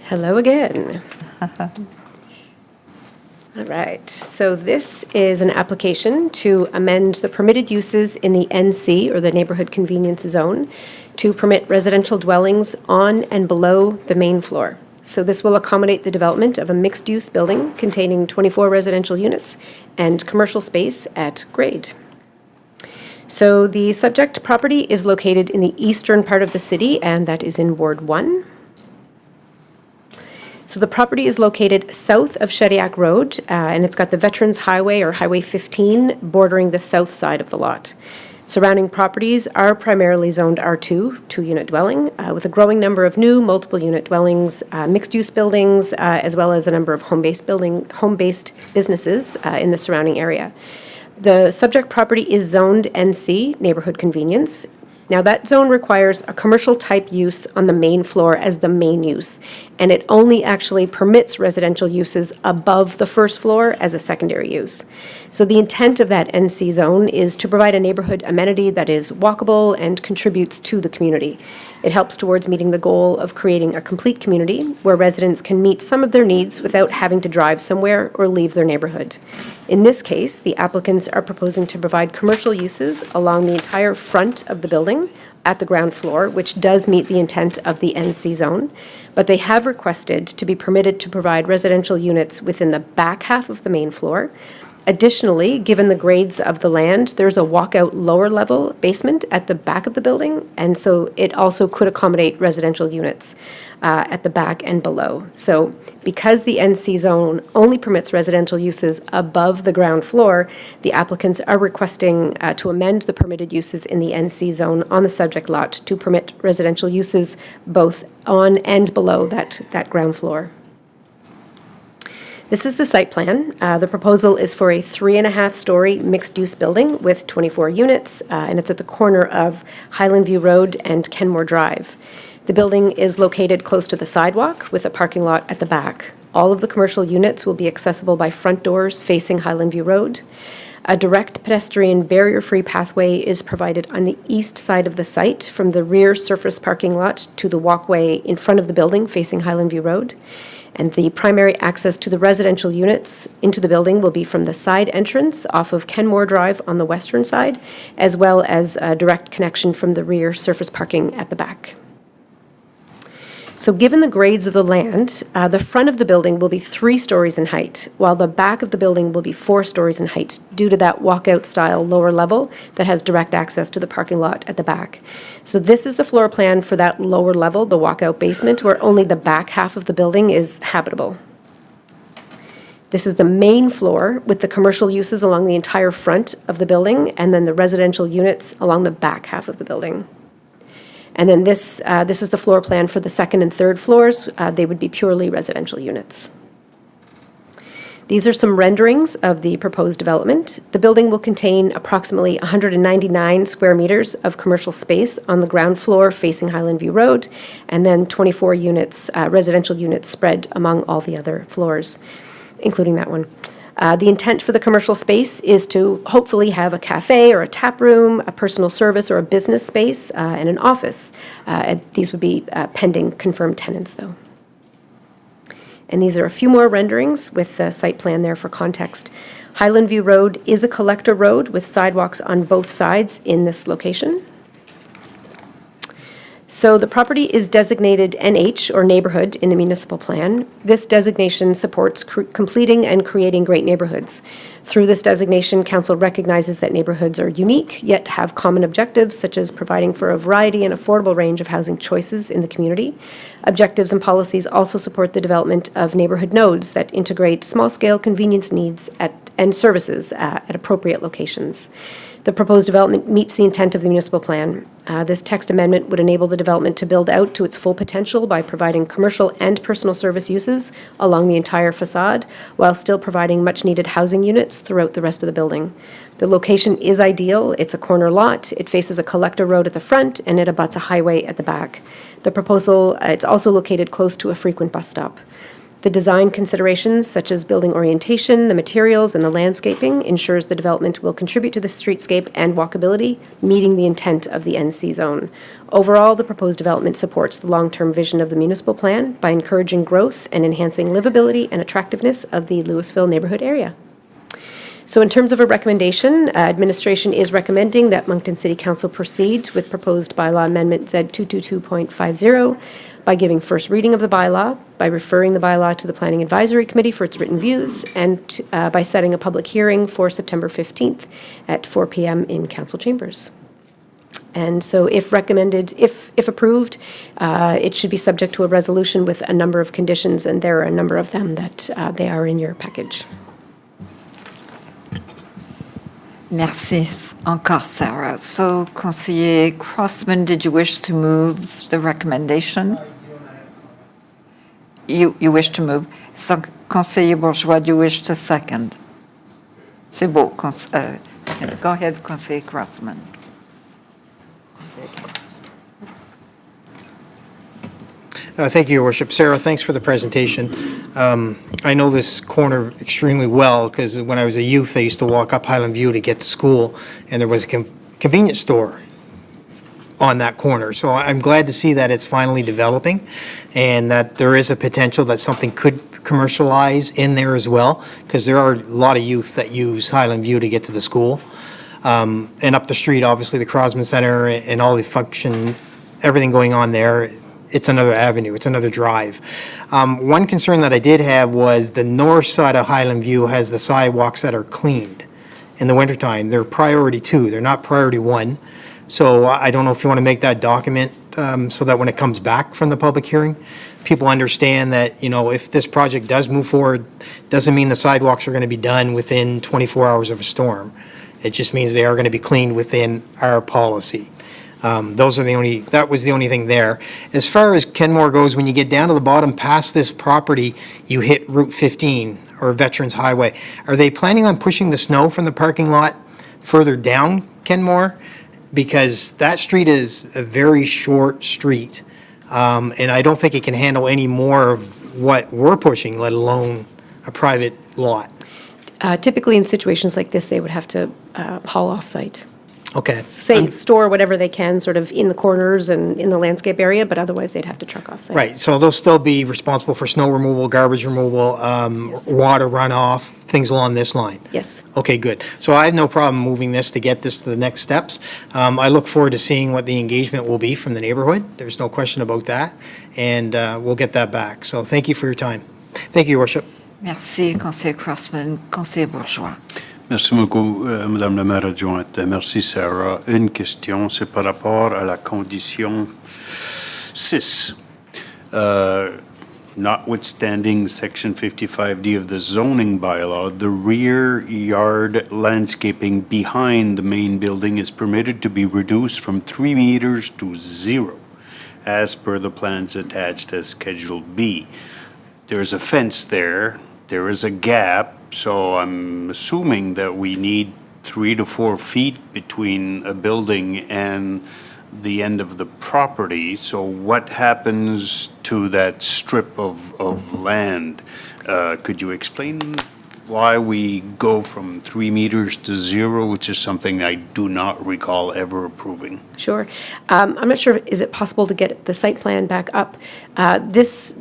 Hello again. All right, so this is an application to amend the permitted uses in the NC, or the Neighborhood Convenience Zone, to permit residential dwellings on and below the main floor. So this will accommodate the development of a mixed-use building containing 24 residential units and commercial space at grade. So the subject property is located in the eastern part of the city, and that is in Ward 1. So the property is located south of Shediac Road, and it's got the Veterans Highway, or Highway 15, bordering the south side of the lot. Surrounding properties are primarily zoned R2, two-unit dwelling, with a growing number of new multiple-unit dwellings, mixed-use buildings, as well as a number of home-based businesses in the surrounding area. The subject property is zoned NC, Neighborhood Convenience. Now, that zone requires a commercial-type use on the main floor as the main use, and it only actually permits residential uses above the first floor as a secondary use. So the intent of that NC zone is to provide a neighborhood amenity that is walkable and contributes to the community. It helps towards meeting the goal of creating a complete community where residents can meet some of their needs without having to drive somewhere or leave their neighborhood. In this case, the applicants are proposing to provide commercial uses along the entire front of the building at the ground floor, which does meet the intent of the NC zone, but they have requested to be permitted to provide residential units within the back half of the main floor. Additionally, given the grades of the land, there's a walkout lower level basement at the back of the building, and so it also could accommodate residential units at the back and below. So because the NC zone only permits residential uses above the ground floor, the applicants are requesting to amend the permitted uses in the NC zone on the subject lot to permit residential uses both on and below that ground floor. This is the site plan. The proposal is for a 3.5-story mixed-use building with 24 units, and it's at the corner of Highland View Road and Kenmore Drive. The building is located close to the sidewalk with a parking lot at the back. All of the commercial units will be accessible by front doors facing Highland View Road. A direct pedestrian barrier-free pathway is provided on the east side of the site from the rear surface parking lot to the walkway in front of the building facing Highland View Road. And the primary access to the residential units into the building will be from the side entrance off of Kenmore Drive on the western side, as well as a direct connection from the rear surface parking at the back. So given the grades of the land, the front of the building will be 3 stories in height, while the back of the building will be 4 stories in height due to that walkout style lower level that has direct access to the parking lot at the back. So this is the floor plan for that lower level, the walkout basement, where only the back half of the building is habitable. This is the main floor with the commercial uses along the entire front of the building, and then the residential units along the back half of the building. And then this is the floor plan for the second and third floors. They would be purely residential units. These are some renderings of the proposed development. The building will contain approximately 199 square meters of commercial space on the ground floor facing Highland View Road, and then 24 units, residential units spread among all the other floors, including that one. The intent for the commercial space is to hopefully have a cafe or a tap room, a personal service or a business space, and an office. These would be pending confirmed tenants, though. And these are a few more renderings with the site plan there for context. Highland View Road is a collector road with sidewalks on both sides in this location. So the property is designated NH, or neighborhood, in the municipal plan. This designation supports completing and creating great neighborhoods. Through this designation, council recognizes that neighborhoods are unique, yet have common objectives, such as providing for a variety and affordable range of housing choices in the community. Objectives and policies also support the development of neighborhood nodes that integrate small-scale convenience needs and services at appropriate locations. The proposed development meets the intent of the municipal plan. This text amendment would enable the development to build out to its full potential by providing commercial and personal service uses along the entire facade, while still providing much-needed housing units throughout the rest of the building. The location is ideal. It's a corner lot. It faces a collector road at the front, and it abuts a highway at the back. The proposal, it's also located close to a frequent bus stop. The design considerations, such as building orientation, the materials, and the landscaping, ensures the development will contribute to the streetscape and walkability, meeting the intent of the NC zone. Overall, the proposed development supports the long-term vision of the municipal plan by encouraging growth and enhancing livability and attractiveness of the Louisville neighborhood area. So in terms of a recommendation, administration is recommending that Moncton City Council proceed with proposed bylaw amendment Z 222.50 by giving first reading of the bylaw, by referring the bylaw to the Planning Advisory Committee for its written views, and by setting a public hearing for September 15th at 4 p.m. in council chambers. And so if recommended, if approved, it should be subject to a resolution with a number of conditions, and there are a number of them that they are in your package. Merci encore, Sarah. So, Conseiller Crossman, did you wish to move the recommendation? You wish to move. So, Conseiller Bourgeois, do you wish to second? C'est beau. Go ahead, Conseiller Crossman. Thank you, Your Worship. Sarah, thanks for the presentation. I know this corner extremely well because when I was a youth, I used to walk up Highland View to get to school, and there was a convenience store on that corner. So I'm glad to see that it's finally developing and that there is a potential that something could commercialize in there as well, because there are a lot of youth that use Highland View to get to the school. And up the street, obviously, the Crosman Center and all the function, everything going on there, it's another avenue, it's another drive. One concern that I did have was the north side of Highland View has the sidewalks that are cleaned in the wintertime. They're priority 2, they're not priority 1. So I don't know if you want to make that document so that when it comes back from the public hearing, people understand that, you know, if this project does move forward, doesn't mean the sidewalks are going to be done within 24 hours of a storm. It just means they are going to be cleaned within our policy. That was the only thing there. As far as Kenmore goes, when you get down to the bottom past this property, you hit Route 15 or Veterans Highway. Are they planning on pushing the snow from the parking lot further down Kenmore? Because that street is a very short street, and I don't think it can handle any more of what we're pushing, let alone a private lot. Typically, in situations like this, they would have to haul off-site. Okay. Store whatever they can sort of in the corners and in the landscape area, but otherwise they'd have to truck off-site. Right, so they'll still be responsible for snow removal, garbage removal, water runoff, things along this line? Yes. Okay, good. So I have no problem moving this to get this to the next steps. I look forward to seeing what the engagement will be from the neighborhood. There's no question about that, and we'll get that back. So thank you for your time. Thank you, Your Worship. Merci, Conseiller Crossman. Conseiller Bourgeois. Merci beaucoup, Madame la maire adjointe. Merci, Sarah. Une question, c'est par rapport à la condition 6. Notwithstanding Section 55D of the zoning bylaw, the rear yard landscaping behind the main building is permitted to be reduced from 3 meters to 0, as per the plans attached as Schedule B. There's a fence there, there is a gap, so I'm assuming that we need 3 to 4 feet between a building and the end of the property. So what happens to that strip of land? Could you explain why we go from 3 meters to 0, which is something I do not recall ever approving? Sure. I'm not sure, is it possible to get the site plan back up? This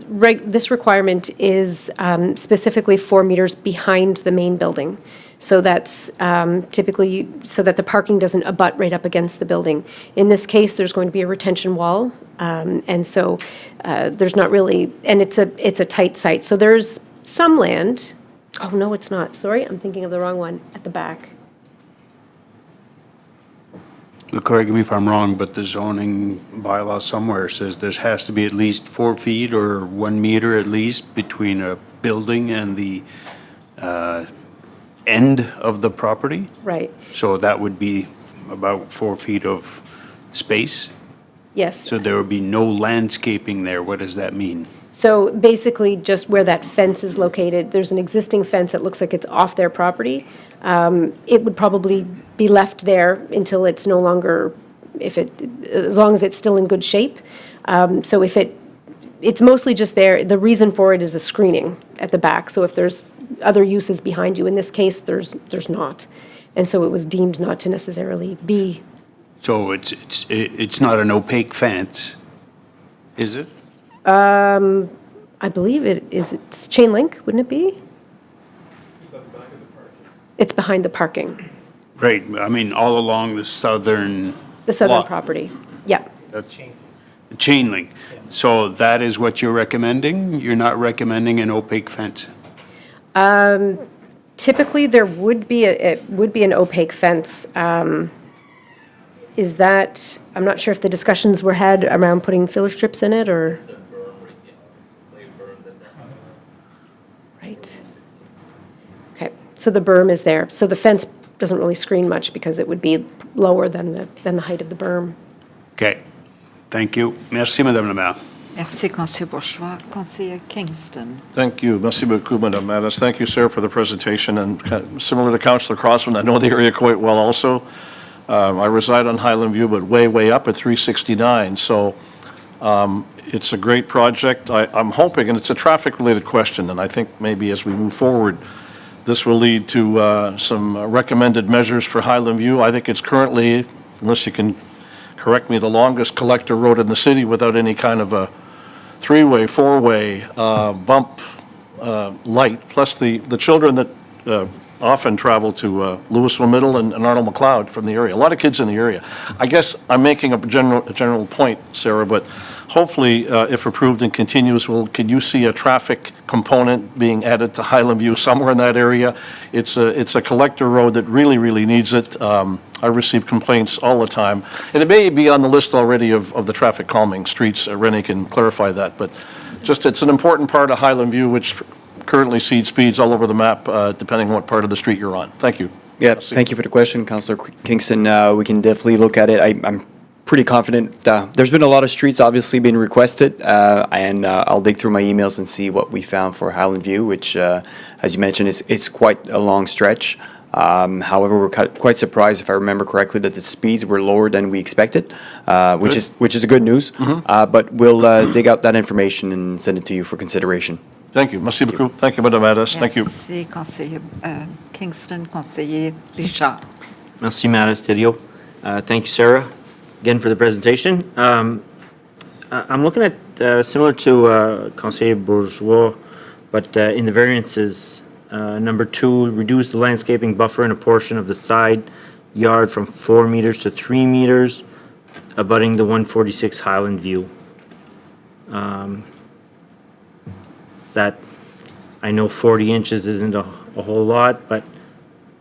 requirement is specifically 4 meters behind the main building. So that's typically so that the parking doesn't abut right up against the building. In this case, there's going to be a retention wall, and so there's not really, and it's a tight site. So there's some land. Oh, no, it's not. Sorry, I'm thinking of the wrong one at the back. Correct me if I'm wrong, but the zoning bylaw somewhere says there has to be at least 4 feet or 1 meter at least between a building and the end of the property? Right. So that would be about 4 feet of space? Yes. So there would be no landscaping there. What does that mean? So basically, just where that fence is located, there's an existing fence that looks like it's off their property. It would probably be left there until it's no longer, as long as it's still in good shape. So if it it's mostly just there, the reason for it is a screening at the back. So if there's other uses behind you, in this case, there's not. And so it was deemed not to necessarily be. So it's not an opaque fence, is it? I believe it's chain link, wouldn't it be? It's behind the parking, Right, I mean, all along the southern. the southern lot. property. Yeah. That's chain link. So that is what you're recommending? You're not recommending an opaque fence? Typically, there would be, it would be an opaque fence. Is that, I'm not sure if the discussions were had around putting filler strips in it, or? Right. Okay, so the berm is there. So the fence doesn't really screen much because it would be lower than the height of the berm. Okay, thank you. Merci, Madame la Maire. Merci, Conseiller Bourgeois. Conseiller Kingston. Thank you. Merci beaucoup, Madame Mattis. Thank you, Sarah, for the presentation. And similar to Councillor Crossman, I know the area quite well also. I reside on Highland View, but way up at 369. So it's a great project. I'm hoping, and it's a traffic-related question, and I think maybe as we move forward, this will lead to some recommended measures for Highland View. I think it's currently, unless you can correct me, the longest collector road in the city without any kind of a three-way, four-way bump light, plus the children that often travel to Louisville Middle and Arnold McLeod from the area. A lot of kids in the area. I guess I'm making a general point, Sarah, but hopefully, if approved and continuous, can you see a traffic component being added to Highland View somewhere in that area? It's a collector road that really needs it. I receive complaints all the time, and it may be on the list already of the traffic calming streets. Rennie can clarify that, but just it's an important part of Highland View, which currently sees speeds all over the map, depending on what part of the street you're on. Thank you. Yeah, thank you for the question, Councillor Kingston. We can definitely look at it. I'm pretty confident. There's been a lot of streets obviously being requested, and I'll dig through my emails and see what we found for Highland View, which, as you mentioned, is quite a long stretch. However, we're quite surprised, if I remember correctly, that the speeds were lower than we expected, which is a good news. But we'll dig out that information and send it to you for consideration. Thank you. Merci beaucoup. Thank you, Madame Mattis. Thank you. Merci, Conseiller Kingston. Conseiller Richard. Merci, Madame Thériault. Thank you, Sarah, again for the presentation. I'm looking at, similar to Conseiller Bourgeois, but in the variances, number 2, reduce the landscaping buffer in a portion of the side yard from 4 meters to 3 meters, abutting the 146 Highland View. That, I know 40 inches isn't a whole lot, but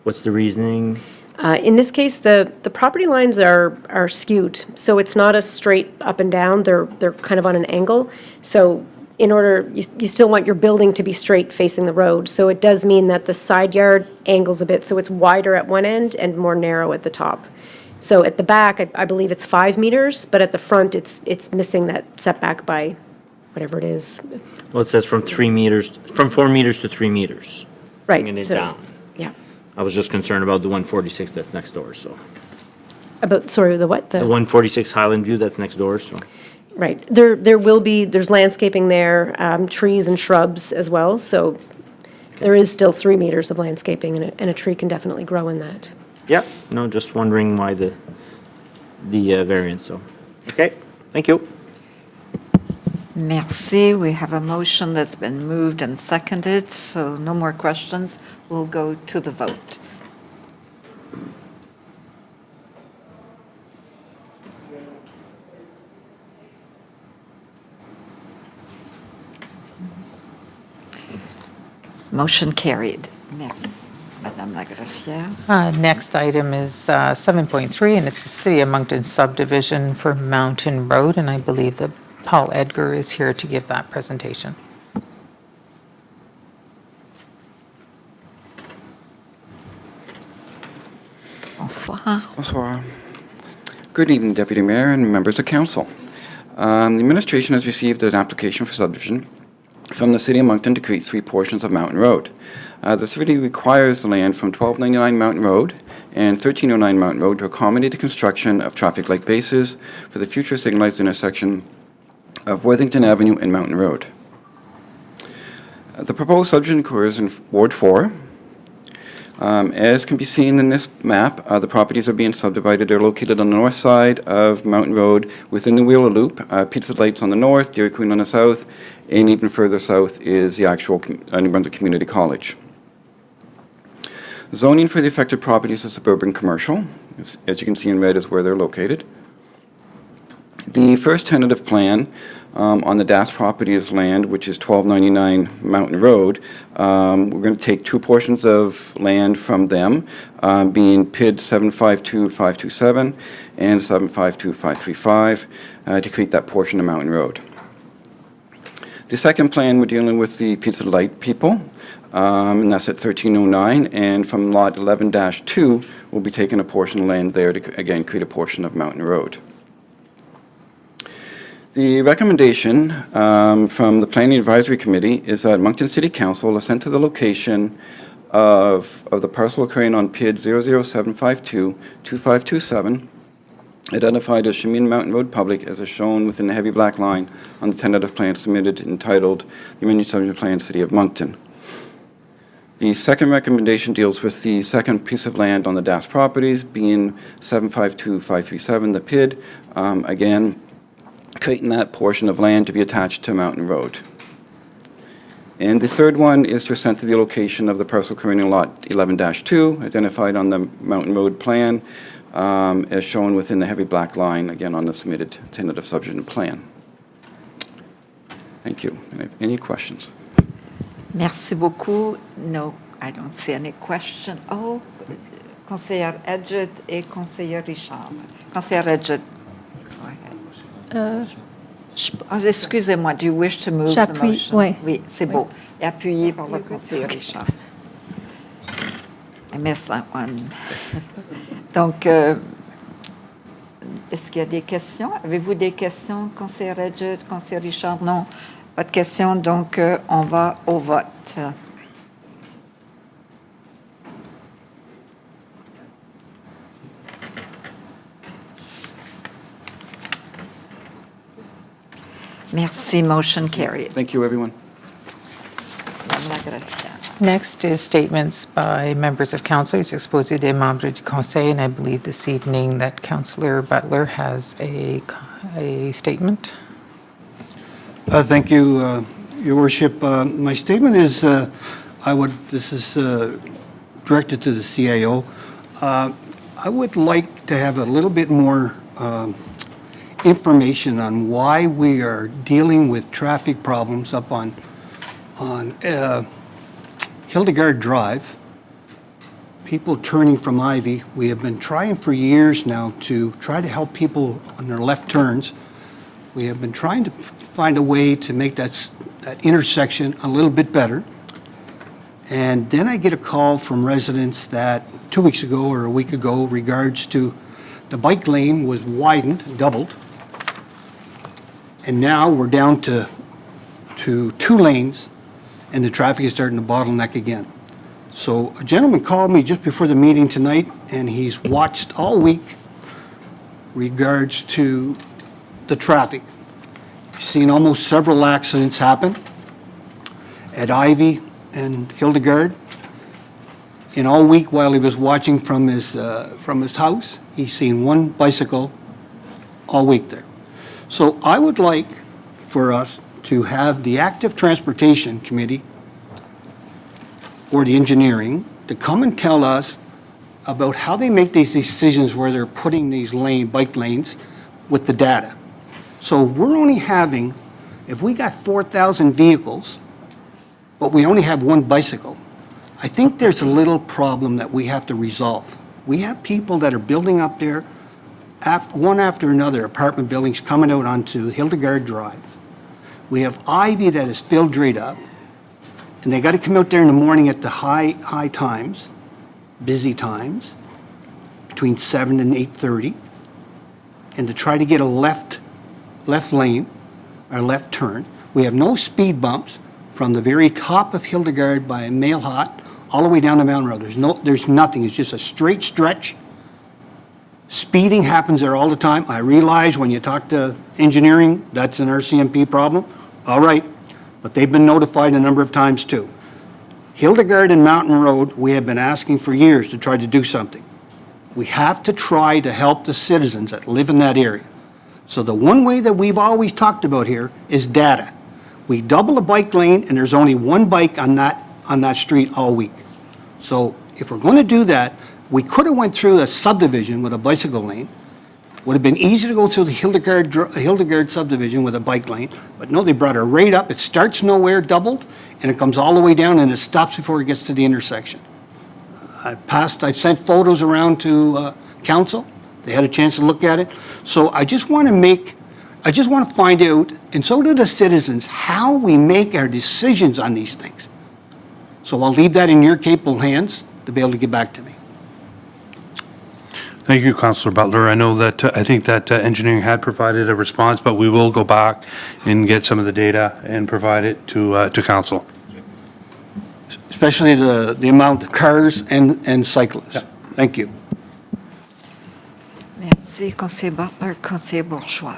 what's the reasoning? In this case, the property lines are skewed, so it's not a straight up and down, they're kind of on an angle. So in order, you still want your building to be straight facing the road, so it does mean that the side yard angles a bit, so it's wider at one end and more narrow at the top. So at the back, I believe it's 5 meters, but at the front, it's missing that setback by whatever it is. Well, it says from 4 meters to 3 meters. Right. Bringing it so- down. Yeah. I was just concerned about the 146 that's next door, so. About, sorry, the what? The 146 Highland View that's next door, so. Right. There's landscaping there, trees and shrubs as well, so there is still 3 meters of landscaping, and a tree can definitely grow in that. Yeah, no, just wondering why the variance, so. Okay, thank you. Merci. We have a motion that's been moved and seconded, so no more questions. We'll go to the vote. Motion carried. Merci, Madame la Greffière. Next item is 7.3, and it's the City of Moncton subdivision for Mountain Road, and I believe that Paul Edgar is here to give that presentation. Bonsoir. Bonsoir. Good evening, Deputy Mayor and members of council. The administration has received an application for subdivision from the City of Moncton to create 3 portions of Mountain Road. The city requires the land from 1299 Mountain Road and 1309 Mountain Road to accommodate the construction of traffic light bases for the future signalized intersection of Worthington Avenue and Mountain Road. The proposed subdivision occurs in Ward 4. As can be seen in this map, the properties are being subdivided. They're located on the north side of Mountain Road within the Wheeler Loop. Pizza Lights on the north, Dairy Queen on the south, and even further south is the actual New Brunswick Community College. Zoning for the affected properties is suburban commercial. As you can see in red is where they're located. The first tentative plan on the Das Properties land, which is 1299 Mountain Road, we're going to take two portions of land from them, being PID 752527 and 752535, to create that portion of Mountain Road. The second plan, we're dealing with the Pizza Light people, and that's at 1309, and from lot 11-2, we'll be taking a portion of land there to, again, create a portion of Mountain Road. The recommendation from the Planning Advisory Committee is that Moncton City Council assent to the location of the parcel occurring on PID 00752-2527, identified as Shamin Mountain Road Public, as is shown within the heavy black line on the tentative plan submitted entitled the Mini Subdivision Plan City of Moncton. The second recommendation deals with the second piece of land on the Das properties, being 752537, the PID, again, creating that portion of land to be attached to Mountain Road. And the third one is to assent to the location of the parcel occurring in lot 11-2, identified on the Mountain Road plan, as shown within the heavy black line, again, on the submitted tentative subdivision plan. Thank you. Any questions? Merci beaucoup. No, I don't see any question. Oh, Conseillère Edgett et Conseiller Richard. Conseillère Edgett, go ahead. Excusez-moi, do you wish to move the J'appuie, motion? oui. Oui, c'est beau. Et appuyé par le conseiller Richard. I missed that one. Donc, est-ce qu'il y a des questions? Avez-vous des questions, conseiller Edgett, conseiller Richard? Non, pas de questions, donc on va au vote. Merci, motion carried. Thank you, everyone. Madame la greffière. Next is statements by members of council. It's exposé des membres du conseil, and I believe this evening that Councillor Butler has a statement. Thank you, Your Worship. My statement is, this is directed to the CAO. I would like to have a little bit more information on why we are dealing with traffic problems up on Hildegard Drive, people turning from Ivy. We have been trying for years now to try to help people on their left turns. We have been trying to find a way to make that intersection a little bit better. And then I get a call from residents that 2 weeks ago or a week ago regards to the bike lane was widened, doubled. And now we're down to 2 lanes, and the traffic is starting to bottleneck again. So a gentleman called me just before the meeting tonight, and he's watched all week regards to the traffic. He's seen almost several accidents happen at Ivy and Hildegard. And all week while he was watching from his house, he's seen one bicycle all week there. So I would like for us to have the Active Transportation Committee or the engineering to come and tell us about how they make these decisions where they're putting these bike lanes with the data. So we're only having, if we got 4,000 vehicles, but we only have one bicycle, I think there's a little problem that we have to resolve. We have people that are building up there, one after another, apartment buildings coming out onto Hildegard Drive. We have Ivy that is filled right up, and they got to come out there in the morning at the high times, busy times, between 7 and 8:30, and to try to get a left lane, or left turn. We have no speed bumps from the very top of Hildegard by Mailhot all the way down to Mountain Road. There's nothing. It's just a straight stretch. Speeding happens there all the time. I realize when you talk to engineering, that's an RCMP problem. All right, but they've been notified a number of times too. Hildegard and Mountain Road, we have been asking for years to try to do something. We have to try to help the citizens that live in that area. So the one way that we've always talked about here is data. We double a bike lane and there's only one bike on that street all week. So if we're going to do that, we could have went through a subdivision with a bicycle lane. Would have been easy to go through the Hildegard subdivision with a bike lane, but no, they brought it right up. It starts nowhere, doubled, and it comes all the way down and it stops before it gets to the intersection. I've sent photos around to council. They had a chance to look at it. So I just want to find out, and so do the citizens, how we make our decisions on these things. So I'll leave that in your capable hands to be able to get back to me. Thank you, Councillor Butler. I know that, I think that engineering had provided a response, but we will go back and get some of the data and provide it to council. Especially the amount of cars and cyclists. Thank you. Merci, conseiller Butler, conseiller Bourgeois.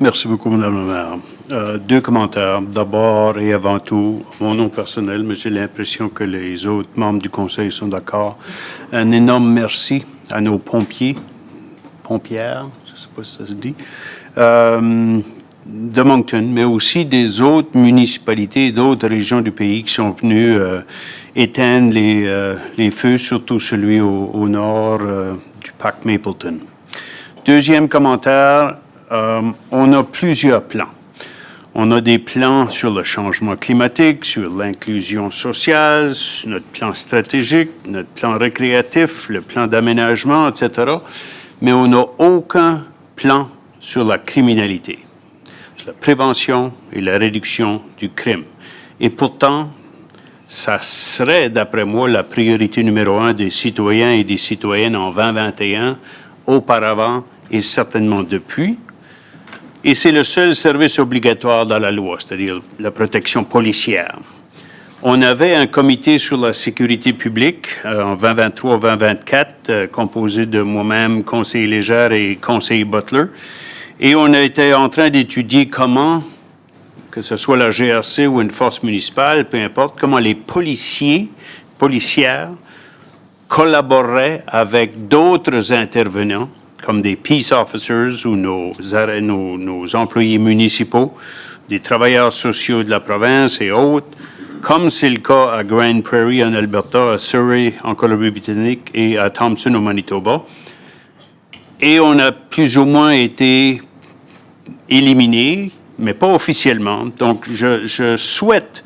Merci beaucoup, Madame la Maire. Deux commentaires. D'abord et avant tout, mon nom personnel, mais j'ai l'impression que les autres membres du Conseil sont d'accord. Un énorme merci à nos pompières, je ne sais pas si ça se dit, de Moncton, mais aussi des autres municipalités, d'autres régions du pays qui sont venues éteindre les feux, surtout celui au nord du parc Mapleton. Deuxième commentaire, on a plusieurs plans. On a des plans sur le changement climatique, sur l'inclusion sociale, sur notre plan stratégique, notre plan récréatif, le plan d'aménagement, etc. Mais on n'a aucun plan sur la criminalité, sur la prévention et la réduction du crime. Et pourtant, ça serait, d'après moi, la priorité numéro 1 des citoyens et des citoyennes en 2021, auparavant et certainement depuis. Et c'est le seul service obligatoire dans la loi, c'est-à-dire la protection policière. On avait un comité sur la sécurité publique en 2023-2024, composé de moi-même, conseiller Légère et conseiller Butler. Et on a été en train d'étudier comment, que ce soit la GRC ou une force municipale, peu importe, comment les policières collaboreraient avec d'autres intervenants, comme des peace officers ou nos employés municipaux, des travailleurs sociaux de la province et autres, comme c'est le cas à Grand Prairie en Alberta, à Surrey en Colombie-Britannique et à Thompson au Manitoba. Et on a plus ou moins été éliminés, mais pas officiellement. Donc, je souhaite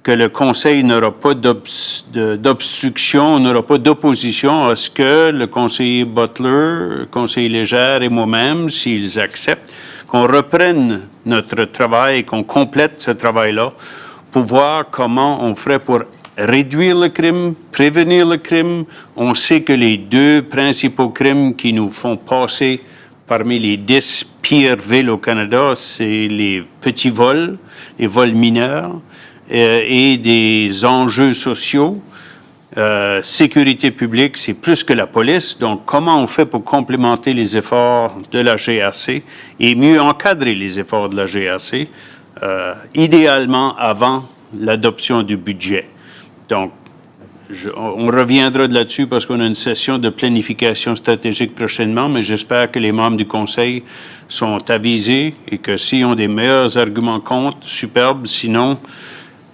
que le Conseil n'aura pas d'obstruction, n'aura pas d'opposition à ce que le conseiller Butler, le conseiller Légère et moi-même, s'ils acceptent, qu'on reprenne notre travail, qu'on complète ce travail-là pour voir comment on ferait pour réduire le crime, prévenir le crime. On sait que les deux principaux crimes qui nous font passer parmi les 10 pires villes au Canada, c'est les petits vols, les vols mineurs, et des enjeux sociaux. Sécurité publique, c'est plus que la police. Donc, comment on fait pour complémenter les efforts de la GRC et mieux encadrer les efforts de la GRC, idéalement avant l'adoption du budget. Donc, on reviendra de là-dessus parce qu'on a une session de planification stratégique prochainement, mais j'espère que les membres du Conseil sont avisés et que s'ils ont des meilleurs arguments contre, superbe. Sinon,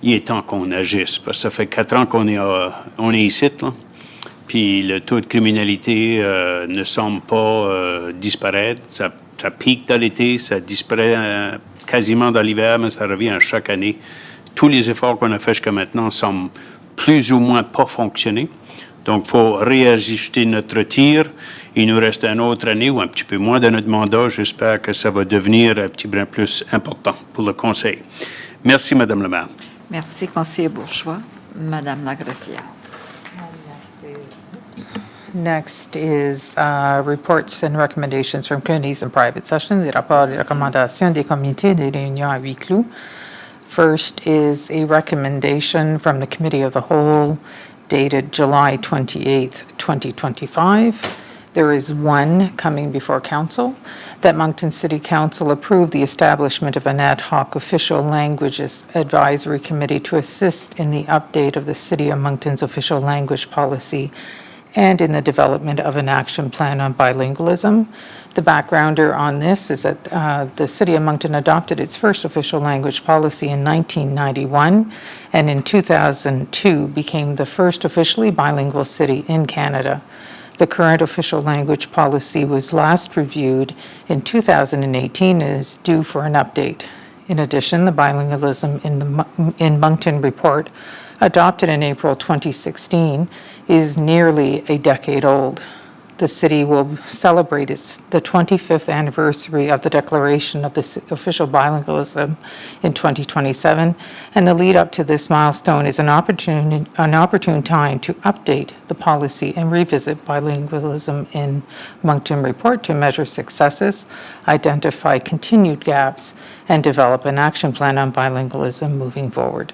il est temps qu'on agisse, parce que ça fait 4 ans qu'on est ici, là. Puis le taux de criminalité ne semble pas disparaître. Ça pique dans l'été, ça disparaît quasiment dans l'hiver, mais ça revient à chaque année. Tous les efforts qu'on a faits jusqu'à maintenant semblent plus ou moins pas fonctionner. Donc, il faut réajuster notre tir. Il nous reste une autre année ou un petit peu moins de notre mandat. J'espère que ça va devenir un petit brin plus important pour le Conseil. Merci, Madame la Maire. Merci, conseiller Bourgeois. Madame Lagreffière. Next is reports and recommendations from committees and private sessions, des rapports et recommandations des comités des réunions à huis clos. First is a recommendation from the Committee of the Whole dated July 28th, 2025, There is one coming before council, that Moncton City Council approve the establishment of an ad hoc official languages advisory committee to assist in the update of the City of Moncton's official language policy and in the development of an action plan on bilingualism. The backgrounder on this is that the City of Moncton adopted its first official language policy in 1991, and in 2002 became the first officially bilingual city in Canada. The current official language policy was last reviewed in 2018 and is due for an update. In addition, the bilingualism in Moncton report, adopted in April 2016, is nearly a decade old. The city will celebrate the 25th anniversary of the declaration of the official bilingualism in 2027, and the lead up to this milestone is an opportune time to update the policy and revisit bilingualism in Moncton report to measure successes, identify continued gaps, and develop an action plan on bilingualism moving forward.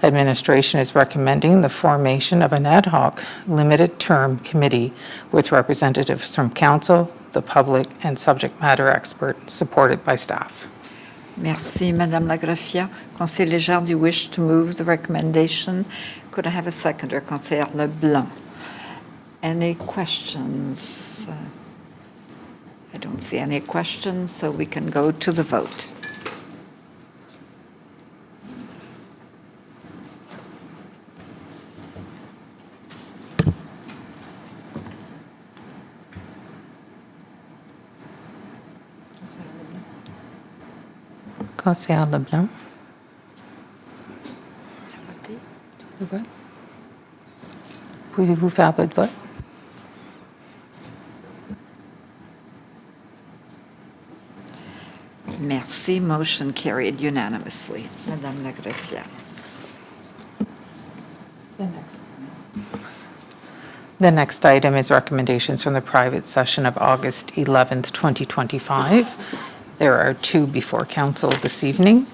Administration is recommending the formation of an ad hoc, limited-term committee with representatives from council, the public, and subject matter experts, supported by staff. Merci, Madame Lagrafia. Conseiller Légère, do you wish to move the recommendation? Could I have a seconder, Conseiller Leblanc? Any questions? I don't see any questions, so we can go to the vote. Conseiller Leblanc. Le vote. Pouvez-vous faire votre vote? Merci. Motion carried unanimously. Madame Lagrafia. The next item is recommendations from the private session of August 11th, 2025. There are two before council this evening.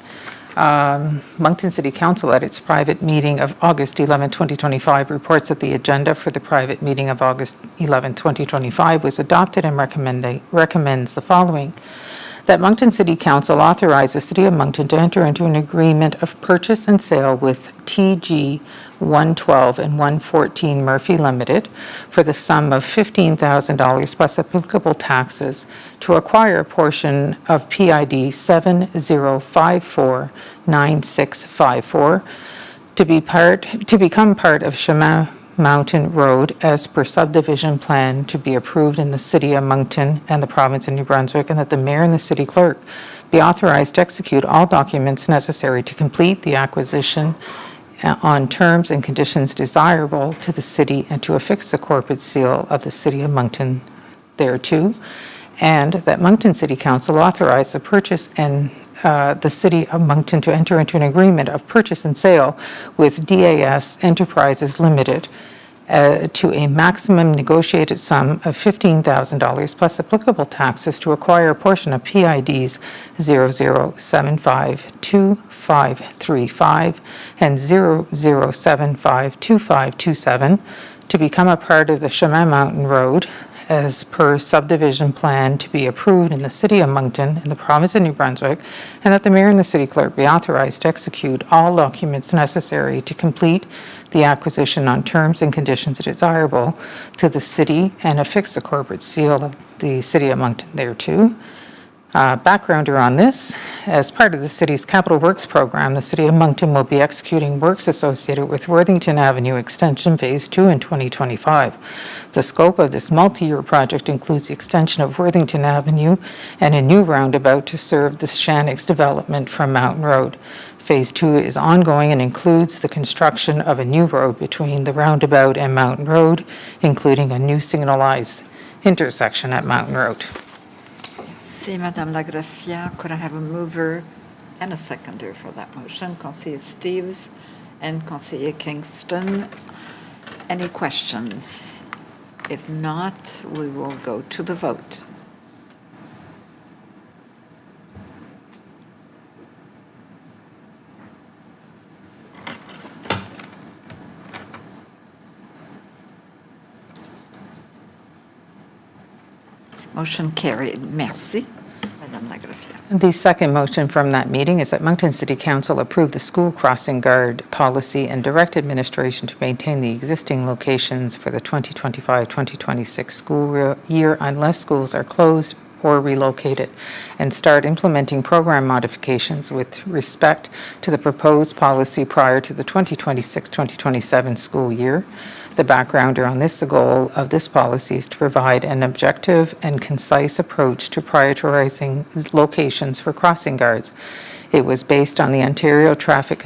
Moncton City Council at its private meeting of August 11, 2025 reports that the agenda for the private meeting of August 11, 2025 was adopted and recommends the following: that Moncton City Council authorize the City of Moncton to enter into an agreement of purchase and sale with TG 112 and 114 Murphy Limited for the sum of $15,000 plus applicable taxes to acquire a portion of PID 70549654 to become part of Chemin Mountain Road as per subdivision plan to be approved in the City of Moncton and the Province of New Brunswick, and that the mayor and the city clerk be authorized to execute all documents necessary to complete the acquisition on terms and conditions desirable to the city and to affix the corporate seal of the City of Moncton thereto, and that Moncton City Council authorize the purchase and the City of Moncton to enter into an agreement of purchase and sale with DAS Enterprises Limited to a maximum negotiated sum of $15,000 plus applicable taxes to acquire a portion of PIDs 00752535 and 00752527 to become a part of the Chemin Mountain Road as per subdivision plan to be approved in the City of Moncton in the Province of New Brunswick, and that the mayor and the city clerk be authorized to execute all documents necessary to complete the acquisition on terms and conditions desirable to the city and affix the corporate seal of the City of Moncton thereto. Backgrounder on this: as part of the city's capital works program, the City of Moncton will be executing works associated with Worthington Avenue Extension Phase 2 in 2025. The scope of this multi-year project includes the extension of Worthington Avenue and a new roundabout to serve the Shanix development from Mountain Road. Phase 2 is ongoing and includes the construction of a new road between the roundabout and Mountain Road, including a new signalized intersection at Mountain Road. Merci, Madame Lagrafia. Could I have a mover and a seconder for that motion? Conseiller Steeves and Conseiller Kingston. Any questions? If not, we will go to the vote. Motion carried. Merci. Madame Lagraffière. The second motion from that meeting is that Moncton City Council approve the school crossing guard policy and direct administration to maintain the existing locations for the 2025-2026 school year unless schools are closed or relocated, and start implementing program modifications with respect to the proposed policy prior to the 2026-2027 school year. The backgrounder on this, the goal of this policy is to provide an objective and concise approach to prioritizing locations for crossing guards. It was based on the Ontario Traffic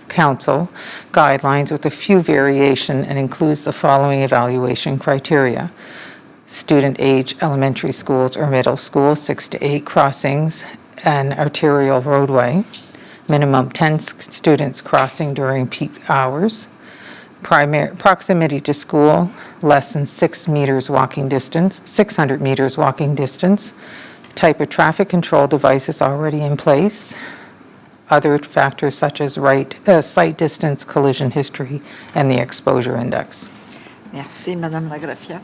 Council guidelines with a few variation and includes the following evaluation criteria. Student age, elementary schools or middle schools, 6 to 8 crossings, an arterial roadway, minimum 10 students crossing during peak hours, proximity to school, less than 600 meters walking distance, type of traffic control devices already in place, other factors such as sight distance, collision history, and the exposure index. Merci, Madame Lagraffière.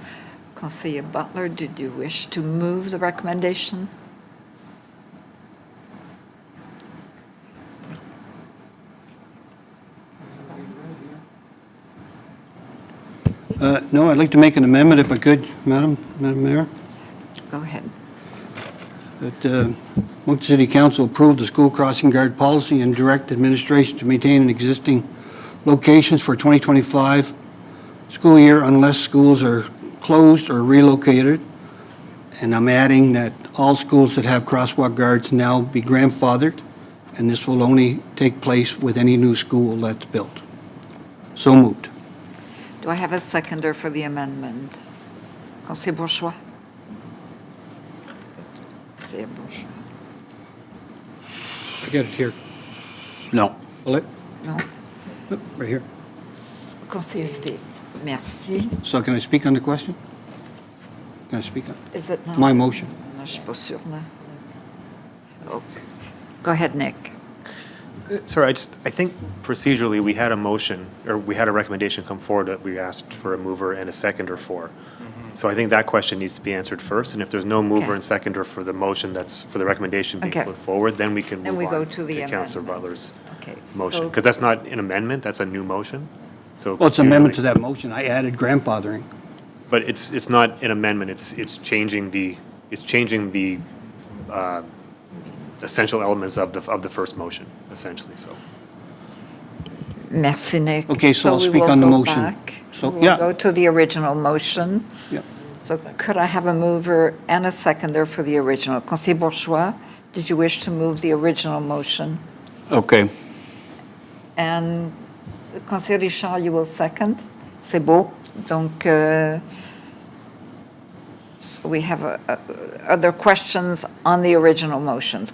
Conseiller Butler, did you wish to move the recommendation? No, I'd like to make an amendment if I could, Madam Mayor. Go ahead. That Moncton City Council approved the school crossing guard policy and direct administration to maintain an existing locations for 2025 school year unless schools are closed or relocated. And I'm adding that all schools that have crosswalk guards now be grandfathered, and this will only take place with any new school that's built. So moved. Do I have a seconder for the amendment? Conseiller Bourgeois? Conseiller Bourgeois? I got it here. No. Will it? No. Yep, right here. Conseiller Steve? Merci. So can I speak on the question? Can I speak on Is it not? my motion? Non, je suis pas sûre, là. Oh. Go ahead, Nick. Sorry, I think procedurally, we had a motion, or we had a recommendation come forward that we asked for a mover and a seconder for. So I think that question needs to be answered first, and if there's no mover Okay. and seconder for the motion that's, for the recommendation being Okay. put forward, then we can Then move we go on to the Councillor amendment. Butler's Okay. motion. so- Because that's not an amendment, that's a new motion. So Well, it's an amendment to usually- that motion. I added grandfathering. But it's not an amendment, it's changing the, essential elements of the first motion, essentially, so. Merci, Nick. Okay, so I'll we speak will on the go motion. back. So, We'll yeah. go to the original motion. Yeah. So could I have a mover and a seconder for the original? Conseiller Bourgeois, did you wish to move the original motion? Okay. And Conseiller Richard, you will second? C'est beau. Donc, so we have other questions on the original motions.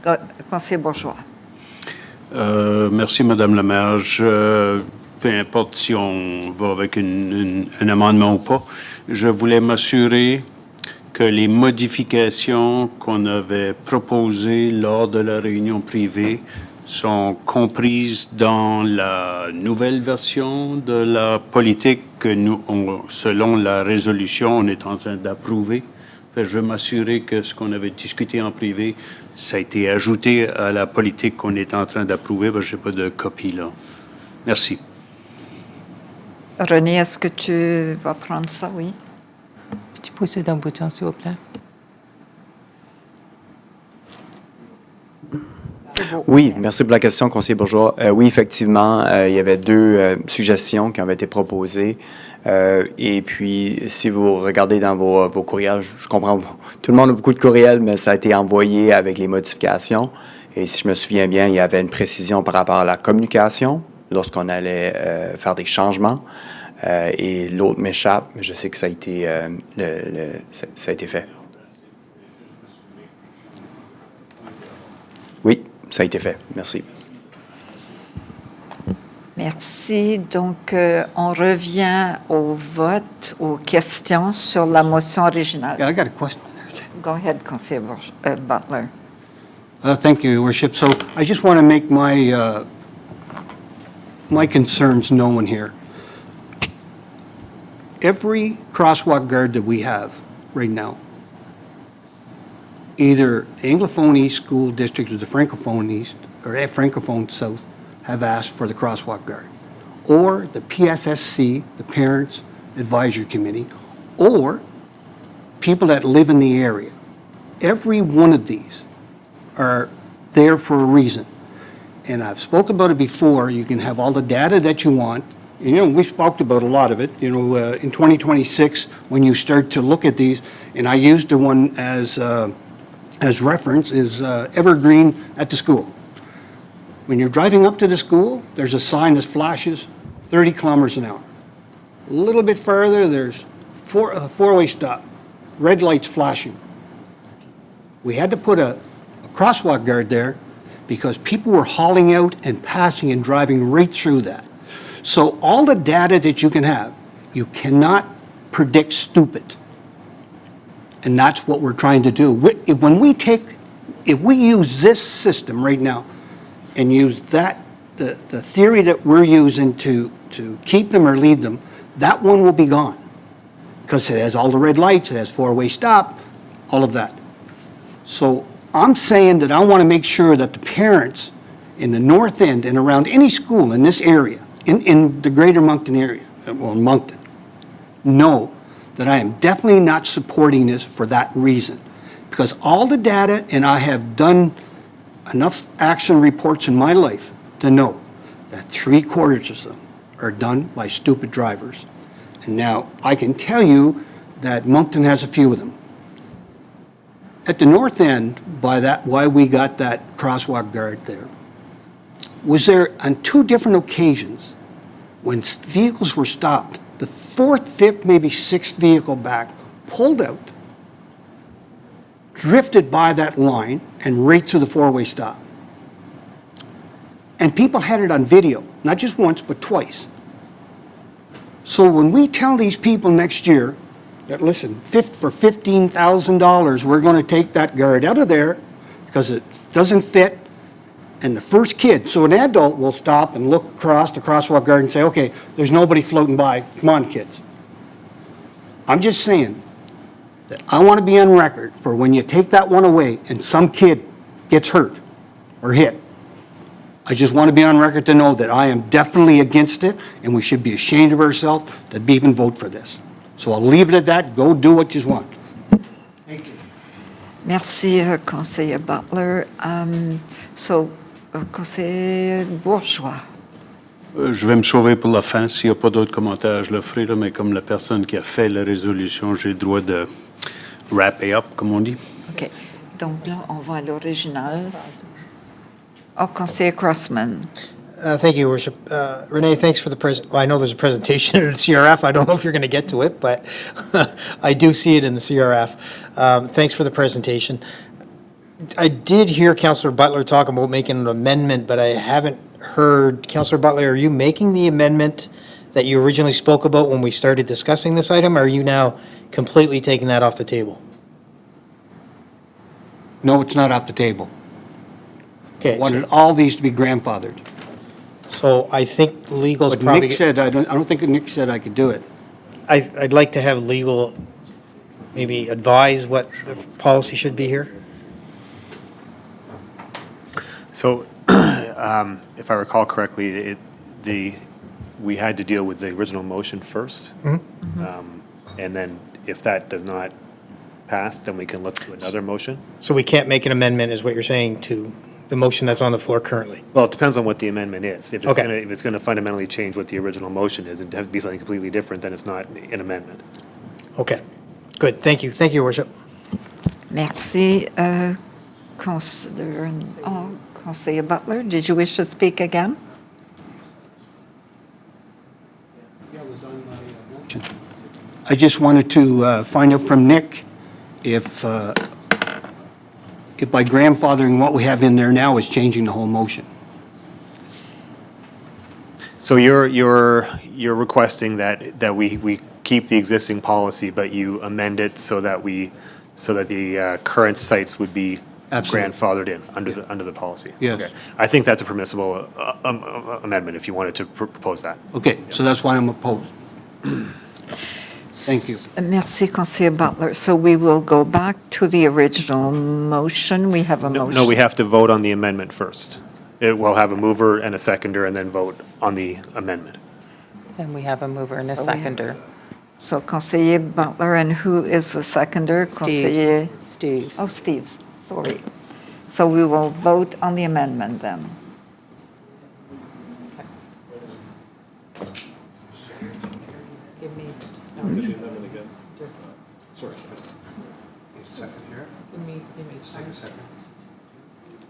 Conseiller Bourgeois. Merci, Madame la maire. Peu importe si on va avec un amendement ou pas, je voulais m'assurer que les modifications qu'on avait proposées lors de la réunion privée sont comprises dans la nouvelle version de la politique que selon la résolution, on est en train d'approuver. Je veux m'assurer que ce qu'on avait discuté en privé, ça a été ajouté à la politique qu'on est en train d'approuver. Je n'ai pas de copie là. Merci. René, est-ce que tu vas prendre ça? Oui. Peux-tu pousser d'un bouton, s'il vous plaît? C'est beau. Oui, merci pour la question, conseiller Bourgeois. Oui, effectivement, il y avait deux suggestions qui avaient été proposées. Et puis, si vous regardez dans vos courriels, je comprends, tout le monde a beaucoup de courriels, mais ça a été envoyé avec les modifications. Et si je me souviens bien, il y avait une précision par rapport à la communication lorsqu'on allait faire des changements. Et l'autre m'échappe, mais je sais que ça a été, ça a été fait. Oui, ça a été fait. Merci. Merci. Donc, on revient au vote, aux questions sur la motion originale. Yeah, I got a question. Go ahead, Conseiller Butler. Thank you, Your Worship. So I just want to make my concerns known here. Every crosswalk guard that we have right now either Anglophone East School District or the Francophone East, or Francophone South, have asked for the crosswalk guard, or the PSSC, the Parents Advisory Committee, or people that live in the area. Every one of these are there for a reason. And I've spoken about it before. You can have all the data that you want. And, you know, we spoke about a lot of it, you know, in 2026, when you start to look at these, and I used the one as reference, is Evergreen at the school. When you're driving up to the school, there's a sign that flashes 30 kilometers an hour. A little bit further, there's a four-way stop, red lights flashing. We had to put a crosswalk guard there because people were hauling out and passing and driving right through that. So all the data that you can have, you cannot predict stupid. And that's what we're trying to do. If we use this system right now and use that, the theory that we're using to keep them or lead them, that one will be gone. Because it has all the red lights, it has four-way stop, all of that. So I'm saying that I want to make sure that the parents in the north end and around any school in this area, in the greater Moncton area, well, Moncton, know that I am definitely not supporting this for that reason. Because all the data, and I have done enough action reports in my life to know that 3/4 of them are done by stupid drivers. And now I can tell you that Moncton has a few of them. At the north end, why we got that crosswalk guard there, was there on 2 different occasions when vehicles were stopped, the 4th, 5th, maybe 6th vehicle back pulled out, drifted by that line and right through the four-way stop. And people had it on video, not just once, but twice. So when we tell these people next year that, listen, for $15,000, we're going to take that guard out of there because it doesn't fit, and the first kid, so an adult will stop and look across the crosswalk guard and say, okay, there's nobody floating by, come on, kids. I'm just saying that I want to be on record for when you take that one away and some kid gets hurt or hit. I just want to be on record to know that I am definitely against it, and we should be ashamed of ourselves to even vote for this. So I'll leave it at that. Go do what you want. Thank you. Merci, conseiller Butler. Conseiller Bourgeois. Je vais me sauver pour la fin. S'il n'y a pas d'autres commentaires, je le ferai, là, mais comme la personne qui a fait la résolution, j'ai le droit de wrap it up, comme on dit. OK. Donc là, on va à l'original. Conseiller Crossman. Thank you, Your Worship. Renee, thanks for the I know there's a presentation in the CRF. I don't know if you're going to get to it, but I do see it in the CRF. Thanks for the presentation. I did hear Councillor Butler talk about making an amendment, but I haven't heard. Councillor Butler, are you making the amendment that you originally spoke about when we started discussing this item? Or are you now completely taking that off the table? No, it's not off the table. Okay. I wanted all these to be grandfathered. So I think legal's But probably. Nick said, I don't think Nick said I could do it. I'd like to have legal maybe advise what the policy should be here. So, if I recall correctly, we had to deal with the original motion first. And then if that does not pass, then we can look to another motion. So we can't make an amendment, is what you're saying, to the motion that's on the floor currently? Well, it depends on what the amendment is. If it's Okay. gonna, if it's gonna fundamentally change what the original motion is and have to be something completely different, then it's not an amendment. Okay, good, thank you. Thank you, Your Worship. Merci. Conseiller Butler, did you wish to speak again? I just wanted to find out from Nick if by grandfathering what we have in there now is changing the whole motion. So you're requesting that we keep the existing policy, but you amend it so that the current sites would be Absolutely. grandfathered in under the policy. Yes. Okay. I think that's a permissible amendment if you wanted to propose that. Okay, so that's why I'm opposed. Thank you. Merci, Conseiller Butler. So we will go back to the original motion. We have a motion. No, we have to vote on the amendment first. It will have a mover and a seconder, and then vote on the amendment. And we have a mover and a So we have- seconder. So Conseiller Butler, and who is the seconder? Conseiller. Steves. Oh, Steves, sorry. So we will vote on the amendment then. Give me,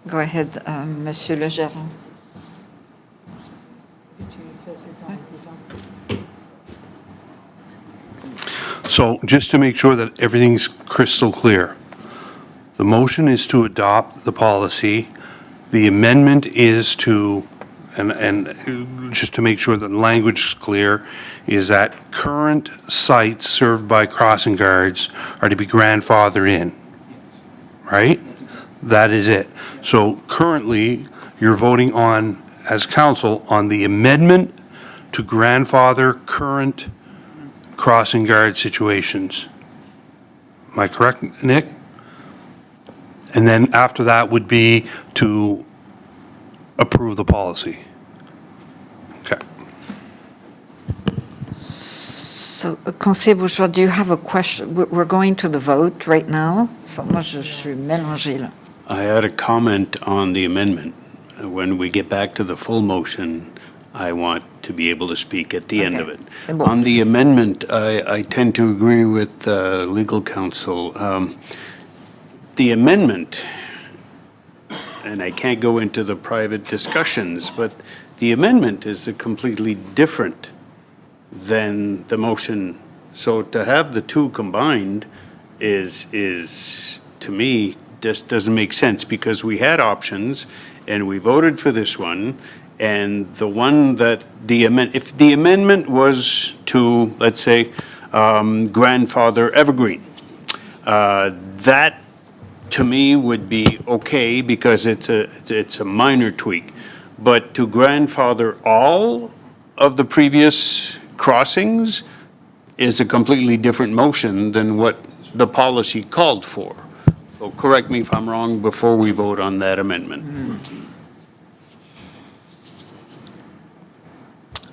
Go ahead, Monsieur le Gérant. So just to make sure that everything's crystal clear, the motion is to adopt the policy. The amendment is to, and just to make sure that the language is clear, is that current sites served by crossing guards are to be grandfathered in, right? That is it. So currently, you're voting on, as council, on the amendment to grandfather current crossing guard situations. Am I correct, Nick? And then after that would be to approve the policy. Okay. So, Conseiller Bourgeois, do you have a question? We're going to the vote right now. So moi, je suis mélangée là. I had a comment on the amendment. When we get back to the full motion, I want to be able to speak at the end of it. C'est bon. On the amendment, I tend to agree with legal counsel. The amendment, and I can't go into the private discussions, but the amendment is a completely different than the motion. So to have the two combined is to me, just doesn't make sense, because we had options and we voted for this one, and the one that if the amendment was to, let's say, grandfather evergreen, that to me would be okay because it's a minor tweak. But to grandfather all of the previous crossings is a completely different motion than what the policy called for. So correct me if I'm wrong before we vote on that amendment.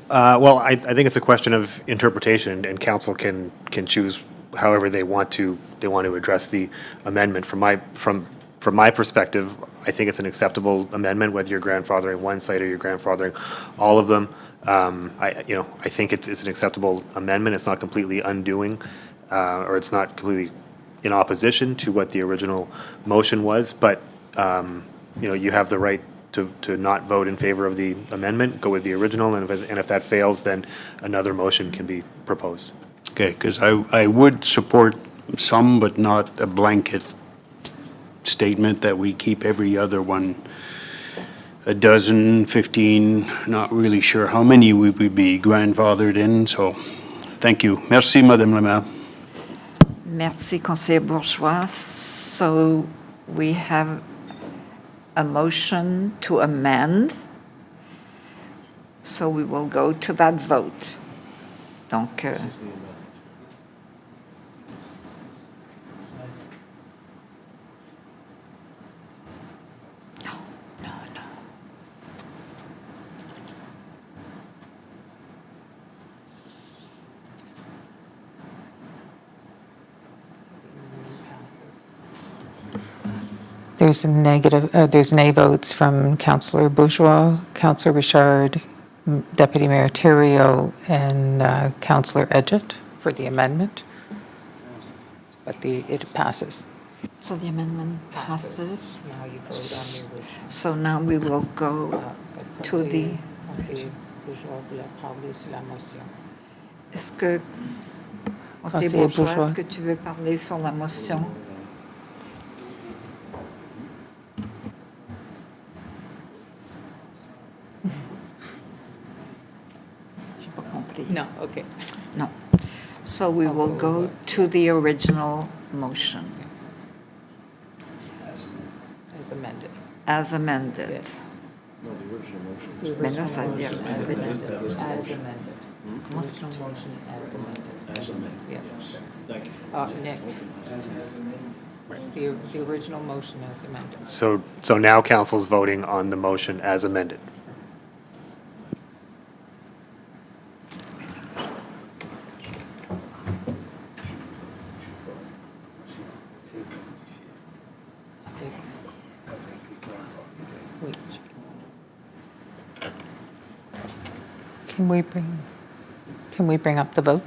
Well, I think it's a question of interpretation, and council can choose however they want to address the amendment. From my perspective, I think it's an acceptable amendment, whether you're grandfathering one site or you're grandfathering all of them. I think it's an acceptable amendment. It's not completely undoing, or it's not completely in opposition to what the original motion was, but you have the right to not vote in favor of the amendment, go with the original, and if that fails, then another motion can be proposed. Okay, because I would support some, but not a blanket statement that we keep every other one, a dozen, 15, not really sure how many we would be grandfathered in, so thank you. Merci, Madame la Maire. Merci, Conseiller Bourgeois. So we have a motion to amend. So we will go to that vote. Donc, There's there's nay votes from Councillor Bourgeois, Councillor Richard, Deputy Mayor Thériault, and Councillor Edgett for the amendment. But it passes. so the amendment passes. Now you vote on the original. So now we will go to the, Conseiller Bourgeois voulait parler sur la motion. est-ce que, Conseiller Conseiller Bourgeois, Bourgeois. est-ce que tu veux parler sur la motion? J'ai pas compris. No, okay. No. So we will go to the original motion As amended. as amended. Yes. Mais là, ça veut dire As amended. Motion as amended. Yes. Thank you. Nick. The original motion as amended. So now council's voting on the motion as amended. Can we bring up the vote?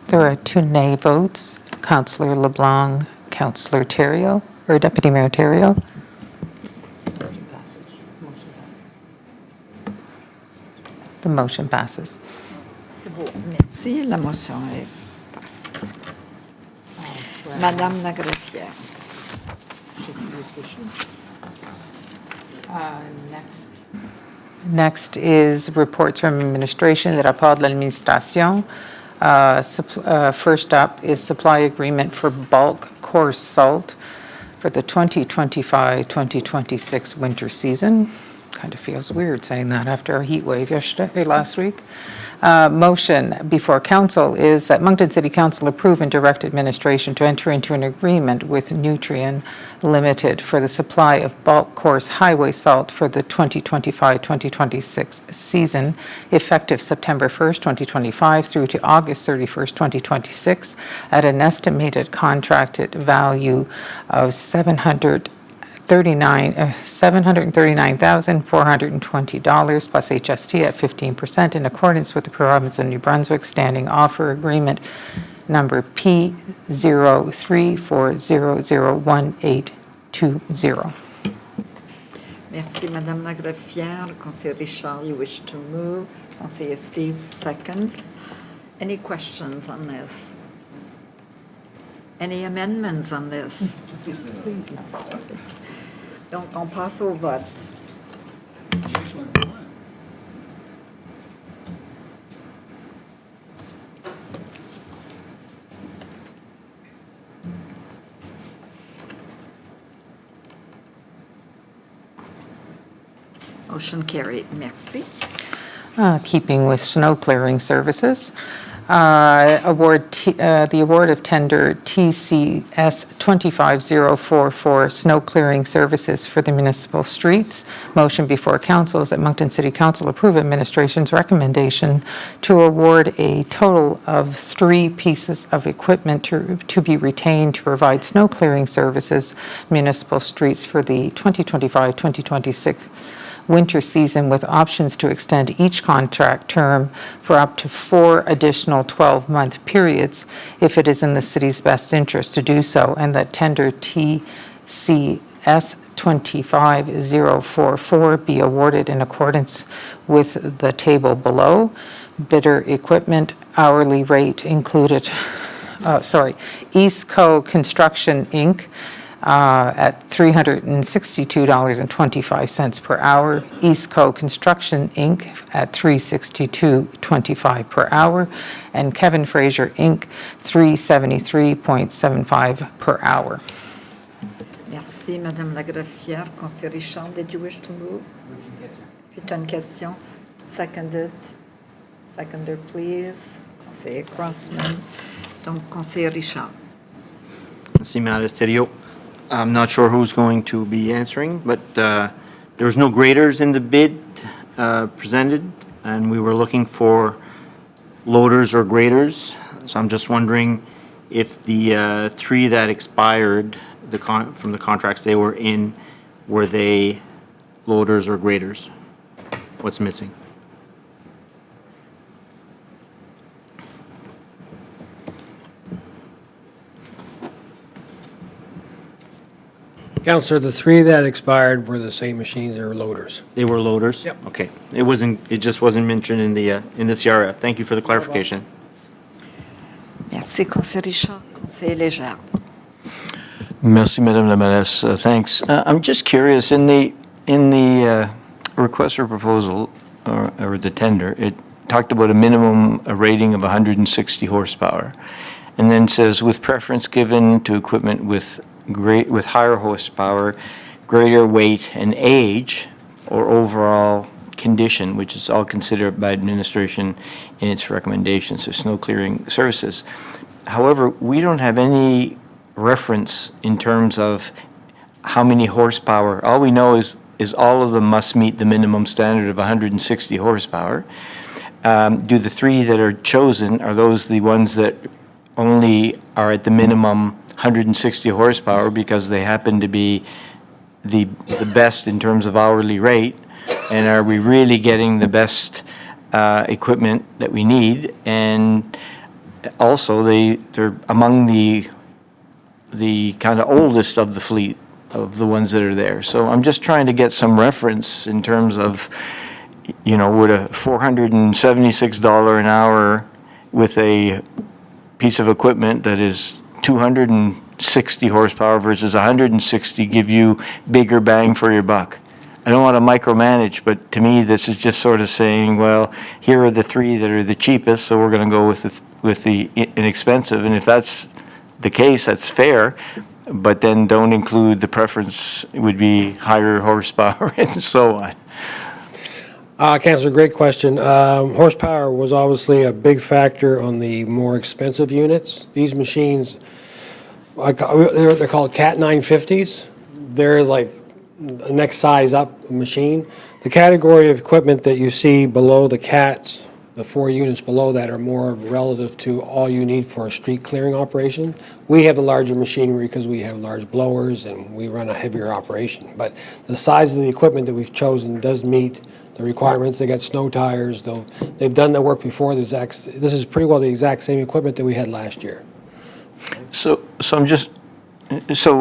There are 2 nay votes, Councillor LeBlanc, Councillor Terrio, or Deputy Mayor Terrio. Motion passes. The motion passes. Merci, la motion est passée. Madame la greffière. Next is reports from administration, the rapport de l'administration. First up is supply agreement for bulk coarse salt for the 2025-2026 winter season. Kind of feels weird saying that after a heat wave last week. Motion before council is that Moncton City Council approve and direct administration to enter into an agreement with Nutrien Limited for the supply of bulk coarse highway salt for the 2025-2026 season, effective September 1st, 2025 through to August 31st, 2026, at an estimated contracted value of $739,420 plus HST at 15% in accordance with the province of New Brunswick standing offer agreement number P03400180. Merci, Madame la greffière. Le conseiller Richard, you wish to move. Conseiller Steve, seconds. Any questions on this? Any amendments on this? Please, no. Donc, on passe au vote. Motion carried. Merci. Keeping with snow clearing services, the award of tender TCS 25044 snow clearing services for the municipal streets. Motion before council is that Moncton City Council approve administration's recommendation to award a total of 3 pieces of equipment to be retained to provide snow clearing services municipal streets for the 2025-2026 winter season, with options to extend each contract term for up to 4 additional 12-month periods if it is in the city's best interest to do so, and that tender TCS 25044 be awarded in accordance with the table below. Bidder equipment hourly rate included, Eastco Construction, Inc., at $362.25 per hour, Eastco Construction, Inc. at $362.25 per hour, and Kevin Fraser, Inc., $373.75 per hour. Merci, Madame la greffière. Conseiller Richard, did you wish to move? Puis tu as une question? Seconded. Seconder, please. Conseiller Crossman. Donc, Conseiller Richard. Merci, Madame Stereo. I'm not sure who's going to be answering, but there was no graders in the bid presented, and we were looking for loaders or graders. So I'm just wondering if the 3 that expired from the contracts they were in, were they loaders or graders? What's missing? Counselor, the three that expired were the same machines, they were loaders. They were loaders? Yep. Okay. It just wasn't mentioned in the CRF. Thank you for the clarification. Merci, conseiller Richard. Conseiller Légère. Merci, Madame la Mairesse. Thanks. I'm just curious, in the request for proposal, or the tender, it talked about a minimum rating of 160 horsepower, and then says, with preference given to equipment with higher horsepower, greater weight and age, or overall condition, which is all considered by administration in its recommendations of snow clearing services. However, we don't have any reference in terms of how many horsepower. All we know is all of them must meet the minimum standard of 160 horsepower. Do the three that are chosen, are those the ones that only are at the minimum 160 horsepower because they happen to be the best in terms of hourly rate? And are we really getting the best equipment that we need? And also, they're among the kind of oldest of the fleet of the ones that are there. So I'm just trying to get some reference in terms of, would a $476 an hour with a piece of equipment that is 260 horsepower versus 160 give you bigger bang for your buck? I don't want to micromanage, but to me, this is just sort of saying, well, here are the three that are the cheapest, so we're going to go with the inexpensive. And if that's the case, that's fair, but then don't include the preference would be higher horsepower and so on. Councilor, great question. Horsepower was obviously a big factor on the more expensive units. These machines, they're called Cat 950s. They're like the next size up machine. The category of equipment that you see below the Cats, the 4 units below that, are more relative to all you need for a street clearing operation. We have the larger machinery because we have large blowers and we run a heavier operation. But the size of the equipment that we've chosen does meet the requirements. They got snow tires, though they've done the work before. This is pretty well the exact same equipment that we had last year. So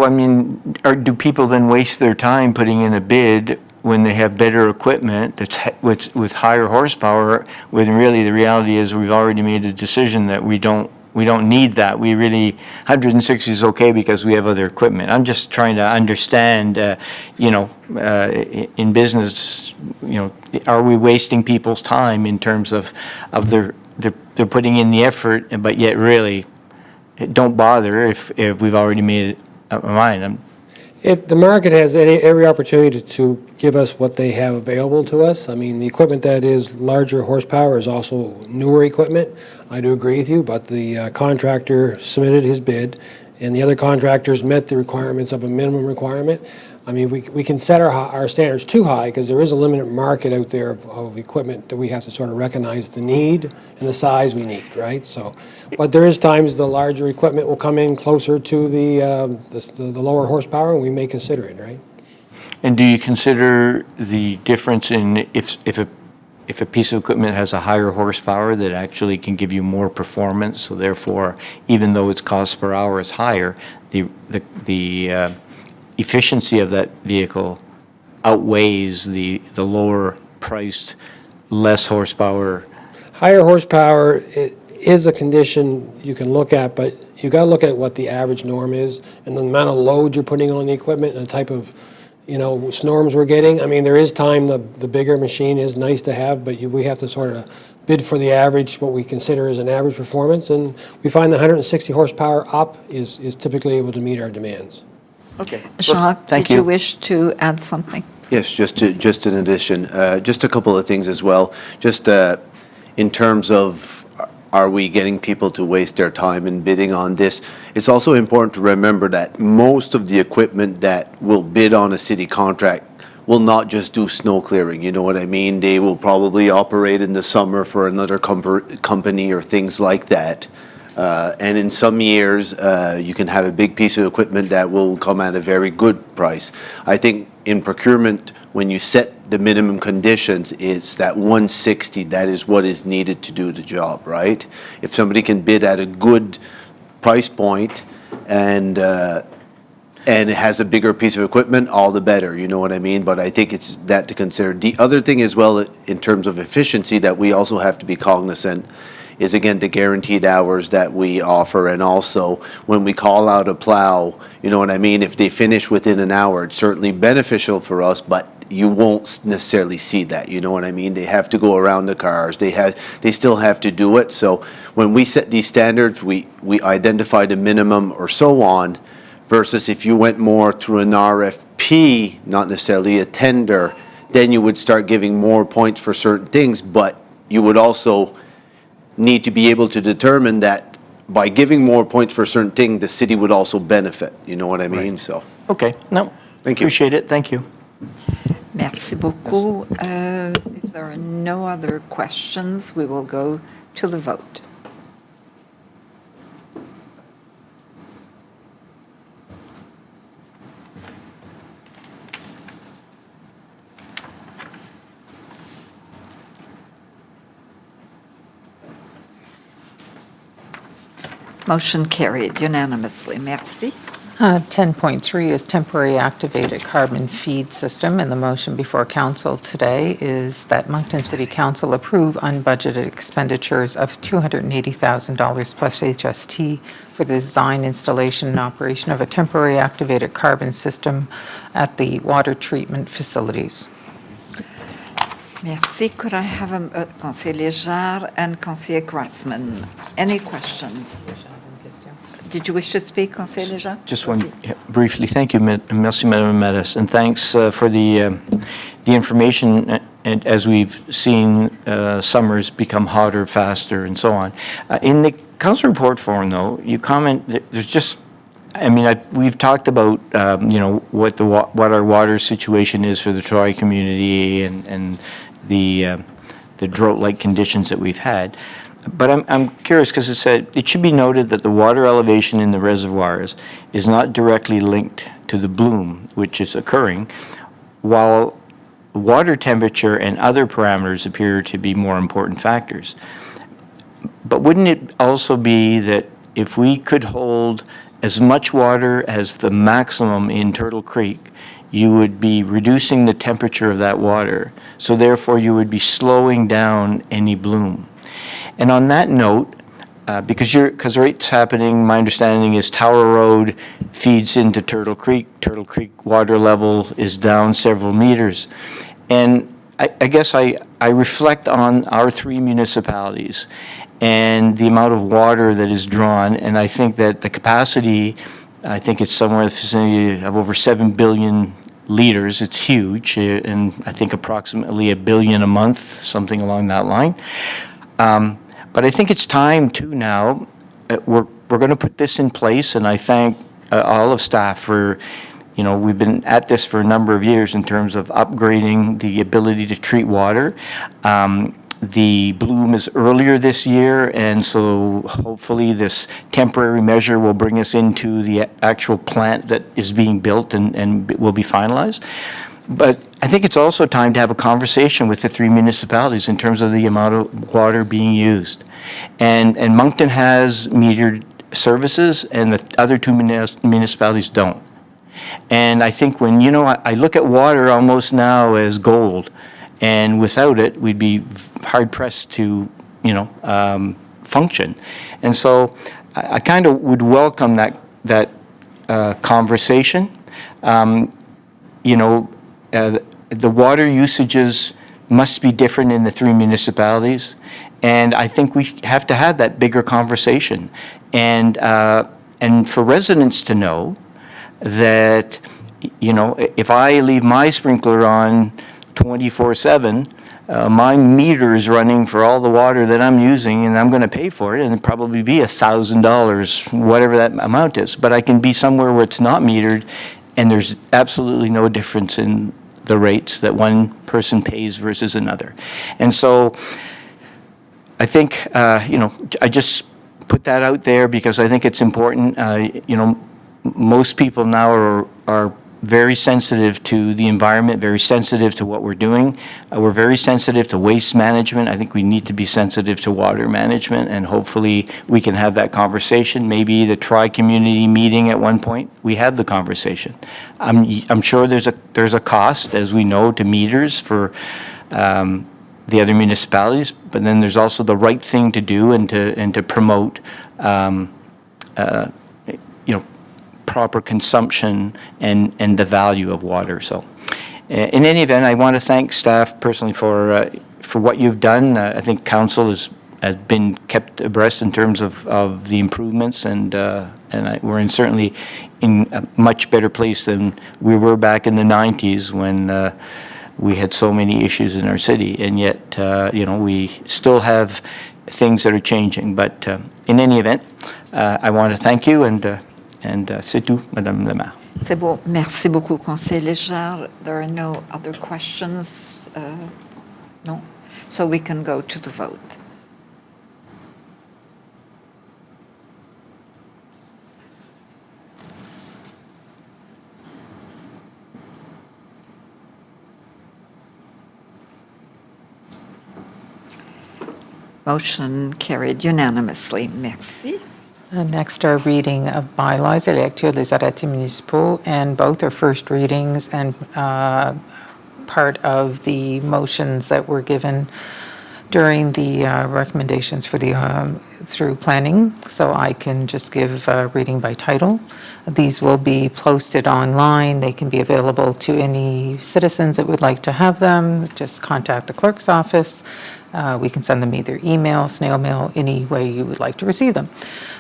I mean, do people then waste their time putting in a bid when they have better equipment that's with higher horsepower, when really the reality is we've already made a decision that we don't need that. 160 is okay because we have other equipment. I'm just trying to understand, in business, are we wasting people's time in terms of they're putting in the effort, but yet really don't bother if we've already made up our mind. The market has every opportunity to give us what they have available to us. I mean, the equipment that is larger horsepower is also newer equipment. I do agree with you, but the contractor submitted his bid, and the other contractors met the requirements of a minimum requirement. I mean, we can set our standards too high because there is a limited market out there of equipment that we have to sort of recognize the need and the size we need, right? So, but there is times the larger equipment will come in closer to the lower horsepower, and we may consider it, right? And do you consider the difference in if a piece of equipment has a higher horsepower that actually can give you more performance, so therefore, even though its cost per hour is higher, the efficiency of that vehicle outweighs the lower priced, less horsepower? Higher horsepower is a condition you can look at, but you got to look at what the average norm is and the amount of load you're putting on the equipment and the type of storms we're getting. I mean, there is time the bigger machine is nice to have, but we have to sort of bid for the average, what we consider as an average performance, and we find the 160 horsepower up is typically able to meet our demands. Okay. Jacques, did you wish to add something? Yes, just in addition, just a couple of things as well. Just in terms of, are we getting people to waste their time in bidding on this? It's also important to remember that most of the equipment that will bid on a city contract will not just do snow clearing, you know what I mean? They will probably operate in the summer for another company or things like that. And in some years, you can have a big piece of equipment that will come at a very good price. I think in procurement, when you set the minimum conditions, it's that 160, that is what is needed to do the job, right? If somebody can bid at a good price point and and it has a bigger piece of equipment, all the better, you know what I mean? But I think it's that to consider. The other thing as well, in terms of efficiency, that we also have to be cognizant is, again, the guaranteed hours that we offer, and also when we call out a plow, you know what I mean? If they finish within an hour, it's certainly beneficial for us, but you won't necessarily see that, you know what I mean? They have to go around the cars, they still have to do it. So when we set these standards, we identify the minimum or so on, versus if you went more through an RFP, not necessarily a tender, then you would start giving more points for certain things, but you would also need to be able to determine that by giving more points for a certain thing, the city would also benefit, you know what I mean? So, Okay, no, thank you. appreciate it, thank you. Merci beaucoup. If there are no other questions, we will go to the vote. Motion carried unanimously. Merci. 10.3 is temporary activated carbon feed system, and the motion before council today is that Moncton City Council approve unbudgeted expenditures of $280,000 plus HST for the design, installation, and operation of a temporary activated carbon system at the water treatment facilities. Merci. Could I have Conseiller Jarre and Conseiller Grossman? Any questions? Did you wish to speak, Conseiller Jarre? Just one, briefly, thank you, merci, Madame Mattis, and thanks for the information. And as we've seen, summers become hotter, faster, and so on. In the council report form, though, you comment that there's just, I mean, we've talked about, you know, what our water situation is for the Troy community and the drought-like conditions that we've had. But I'm curious, because it said, it should be noted that the water elevation in the reservoirs is not directly linked to the bloom, which is occurring, while water temperature and other parameters appear to be more important factors. But wouldn't it also be that if we could hold as much water as the maximum in Turtle Creek, you would be reducing the temperature of that water, so therefore you would be slowing down any bloom? And on that note, because rate's happening, my understanding is Tower Road feeds into Turtle Creek. Turtle Creek water level is down several meters. And I guess I reflect on our three municipalities and the amount of water that is drawn, and I think that the capacity, I think it's somewhere in the vicinity of over 7 billion liters. It's huge, and I think approximately 1 billion a month, something along that line. But I think it's time too now, we're going to put this in place, and I thank all of staff for, you know, we've been at this for a number of years in terms of upgrading the ability to treat water. The bloom is earlier this year, and so hopefully this temporary measure will bring us into the actual plant that is being built and will be finalized. But I think it's also time to have a conversation with the three municipalities in terms of the amount of water being used. And Moncton has metered services, and the other two municipalities don't. And I think when, you know, I look at water almost now as gold, and without it, we'd be hard-pressed to, you know, function. And so I kind of would welcome that conversation. You know, the water usages must be different in the three municipalities, and I think we have to have that bigger conversation. And for residents to know that, you know, if I leave my sprinkler on 24/7, my meter is running for all the water that I'm using, and I'm going to pay for it, and it'd probably be $1,000, whatever that amount is. But I can be somewhere where it's not metered, and there's absolutely no difference in the rates that one person pays versus another. And so I think, you know, I just put that out there because I think it's important. You know, most people now are very sensitive to the environment, very sensitive to what we're doing. We're very sensitive to waste management. I think we need to be sensitive to water management, and hopefully we can have that conversation. Maybe the tri-community meeting at one point, we had the conversation. I'm sure there's a cost, as we know, to meters for the other municipalities, but then there's also the right thing to do and to promote proper consumption and the value of water. So in any event, I want to thank staff personally for what you've done. I think council has been kept abreast in terms of the improvements, and we're certainly in a much better place than we were back in the 90s when we had so many issues in our city, and yet we still have things that are changing. But in any event, I want to thank you, and c'est tout, Madame la Maire. C'est beau. Merci beaucoup, Conseiller Légère. There are no other questions? No? So we can go to the vote. Motion carried unanimously. Merci. Next, our reading of bylaws, et lecture des arrêtés municipaux, and both are first readings and part of the motions that were given during the recommendations for the through planning. So I can just give reading by title. These will be posted online. They can be available to any citizens that would like to have them. Just contact the clerk's office. We can send them either email, snail mail, any way you would like to receive them.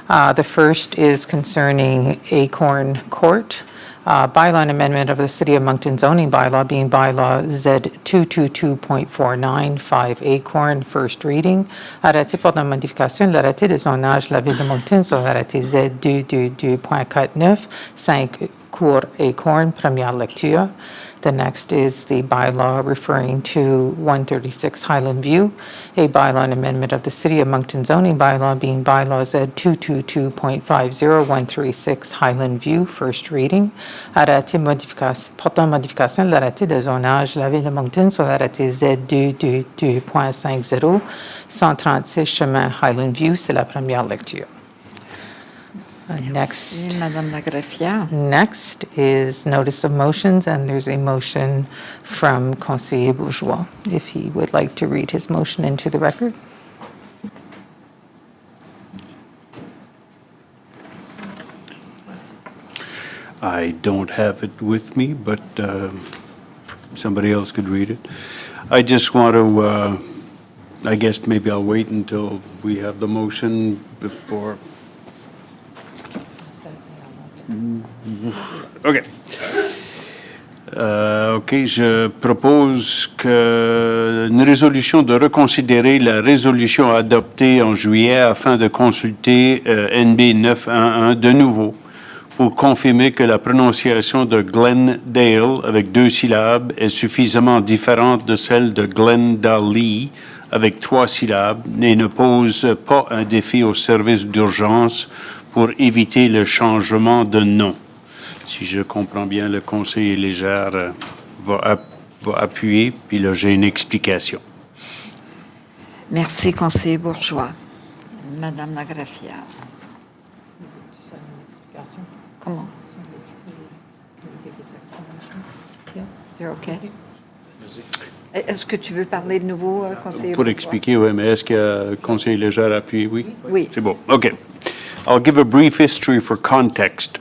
The first is concerning Acorn Court, bylaw and amendment of the City of Moncton zoning bylaw, being bylaw Z222.495 Acorn, first reading. Arrêté portant modification de l'arrêté de zonage de la Ville de Moncton sur l'arrêté Z222.49 5 Cour Acorn, première lecture. The next is the bylaw referring to 136 Highland View, a bylaw and amendment of the City of Moncton zoning bylaw, being bylaw Z222.50136 Highland View, first reading. Arrêté portant modification de l'arrêté de zonage de la Ville de Moncton sur l'arrêté Z222.50 136 chemin Highland View, c'est la première lecture. Next. Madame la greffière. Next is notice of motions, and there's a motion from Conseiller Bourgeois, if he would like to read his motion into the record. I don't have it with me, but somebody else could read it. I just want to, I guess maybe I'll wait until we have the motion before. OK. OK, je propose une résolution de reconsidérer la résolution adoptée en juillet afin de consulter NB 911 de nouveau pour confirmer que la prononciation de Glendale avec 2 syllabes est suffisamment différente de celle de Glendale avec 3 syllabes et ne pose pas un défi au service d'urgence pour éviter le changement de nom. Si je comprends bien, le conseiller Légère va appuyer, puis là, j'ai une explication. Merci, conseiller Bourgeois. Madame la greffière. Comment? You're okay? Est-ce que tu veux parler de nouveau, conseiller Pour Bourgeois? expliquer, oui, mais est-ce que le conseiller Légère appuie, oui? Oui. C'est bon, OK. I'll give a brief history for context.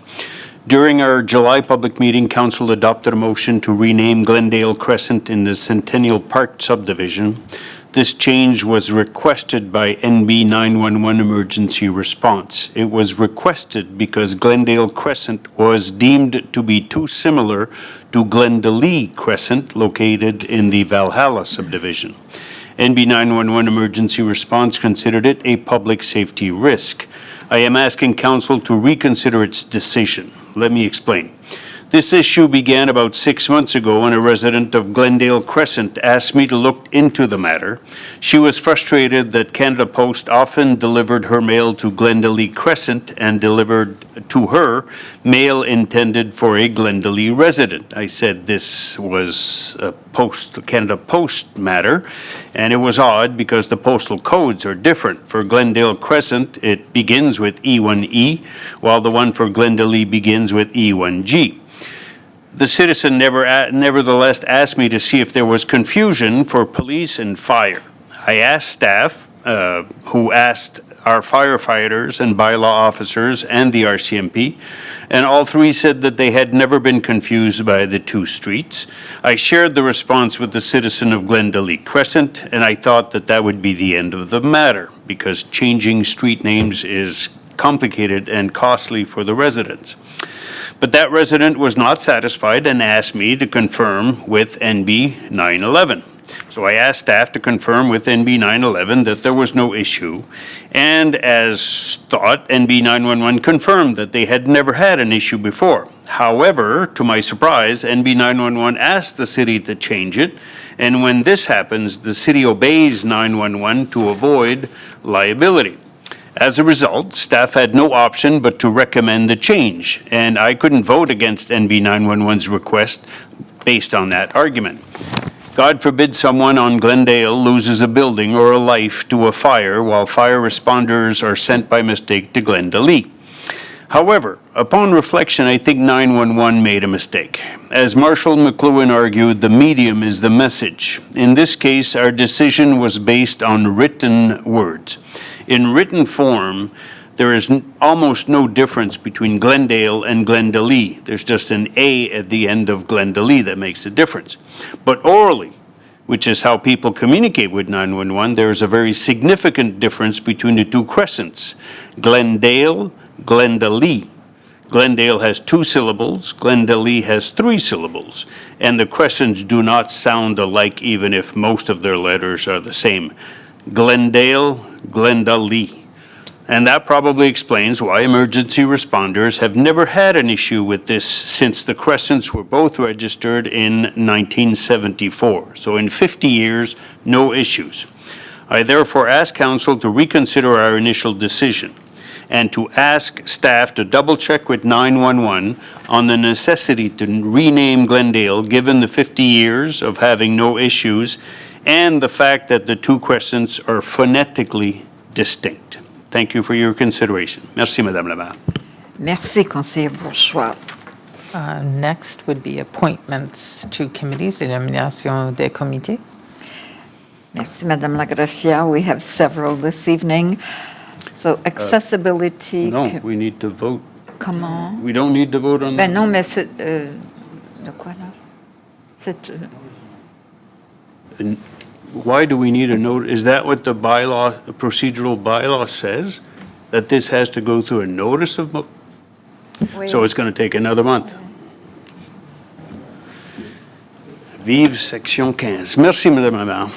During our July public meeting, Council adopted a motion to rename Glendale Crescent in the Centennial Park subdivision. This change was requested by NB 911 Emergency Response. It was requested because Glendale Crescent was deemed to be too similar to Glendale Crescent, located in the Valhalla subdivision. NB 911 Emergency Response considered it a public safety risk. I am asking Council to reconsider its decision. Let me explain. This issue began about 6 months ago when a resident of Glendale Crescent asked me to look into the matter. She was frustrated that Canada Post often delivered her mail to Glendale Crescent and delivered to her mail intended for a Glendale resident. I said this was a Canada Post matter, and it was odd because the postal codes are different. For Glendale Crescent, it begins with E1E, while the one for Glendale begins with E1G. The citizen nevertheless asked me to see if there was confusion for police and fire. I asked staff, who asked our firefighters and bylaw officers and the RCMP, and all three said that they had never been confused by the two streets. I shared the response with the citizen of Glendale Crescent, and I thought that that would be the end of the matter, because changing street names is complicated and costly for the residents. But that resident was not satisfied and asked me to confirm with NB 911. So I asked staff to confirm with NB 911 that there was no issue, and as thought, NB 911 confirmed that they had never had an issue before. However, to my surprise, NB 911 asked the city to change it, and when this happens, the city obeys 911 to avoid liability. As a result, staff had no option but to recommend the change, and I couldn't vote against NB 911's request based on that argument. God forbid someone on Glendale loses a building or a life to a fire while fire responders are sent by mistake to Glendale. However, upon reflection, I think 911 made a mistake. As Marshall McLuhan argued, the medium is the message. In this case, our decision was based on written words. In written form, there is almost no difference between Glendale and Glendale. There's just an A at the end of Glendale that makes a difference. But orally, which is how people communicate with 911, there is a very significant difference between the two crescents. Glendale, Glendale. Glendale has 2 syllables, Glendale has 3 syllables, and the crescents do not sound alike even if most of their letters are the same. Glendale, Glendale. And that probably explains why emergency responders have never had an issue with this since the crescents were both registered in 1974. So in 50 years, no issues. I therefore ask Council to reconsider our initial decision and to ask staff to double-check with 911 on the necessity to rename Glendale given the 50 years of having no issues and the fact that the two crescents are phonetically distinct. Thank you for your consideration. Merci, Madame la Maire. Merci, Conseiller Bourgeois. Next would be appointments to committees et nomination des comités. Merci, Madame la Greffière. We have several this evening. So accessibility. No, we need to vote. Comment? We don't need to vote on that? Ben non, mais c'est... de quoi, là? C'est... And why do we need a note? Is that what the bylaw, the procedural bylaw says? That this has to go through a notice of, so it's going to take another month. Vive section 15. Merci, Madame la Maire.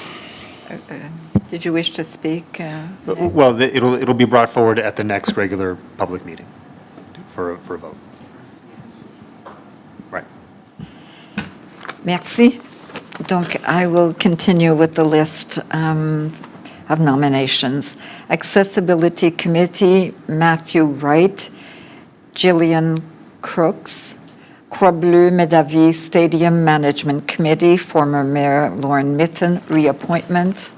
Did you wish to speak? Well, it'll be brought forward at the next regular public meeting for a vote. Right. Merci. Donc, I will continue with the list of nominations. Accessibility Committee, Matthew Wright, Gillian Crooks. Croix Bleue Medavi Stadium Management Committee, former Mayor Lauren Mitten, reappointment.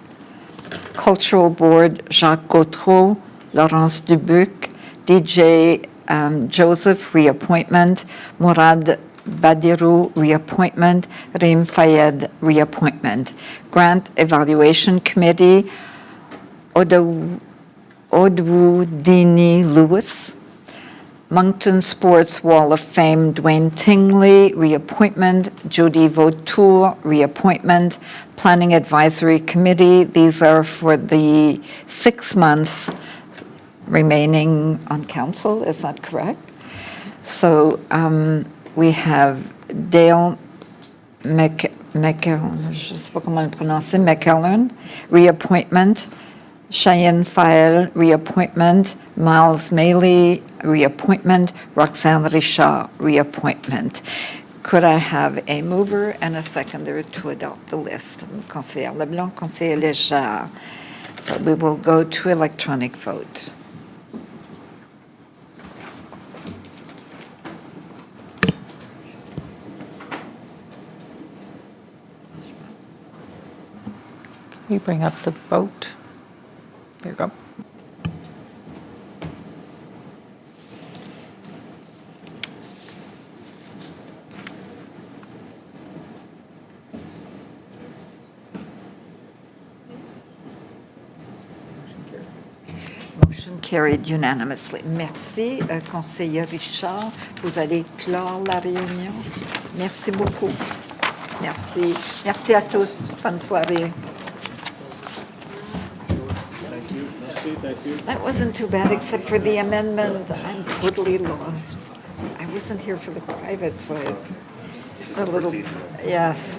Cultural Board, Jacques Gautreau, Laurence Dubuc, DJ Joseph, reappointment. Mourad Badirou, reappointment. Reem Fayed, reappointment. Grant Evaluation Committee, Odwoodini Lewis. Moncton Sports Wall of Fame, Dwayne Tingley, reappointment. Judy Vautour, reappointment. Planning Advisory Committee, these are for the 6 months remaining on council, is that correct? So we have Dale McKellen, reappointment. Cheyenne File, reappointment. Miles Maley, reappointment. Roxanne Richard, reappointment. Could I have a mover and a seconder to adopt the list? Conseiller Leblanc, Conseiller Léger. So we will go to electronic vote. Can you bring up the vote? There you go. Motion carried unanimously. Merci, conseiller Richard. Vous allez clore la réunion. Merci beaucoup. Merci. Merci à tous. Bonne soirée. That wasn't too bad, except for the amendment. I'm totally lost. I wasn't here for the private side. A little, yes.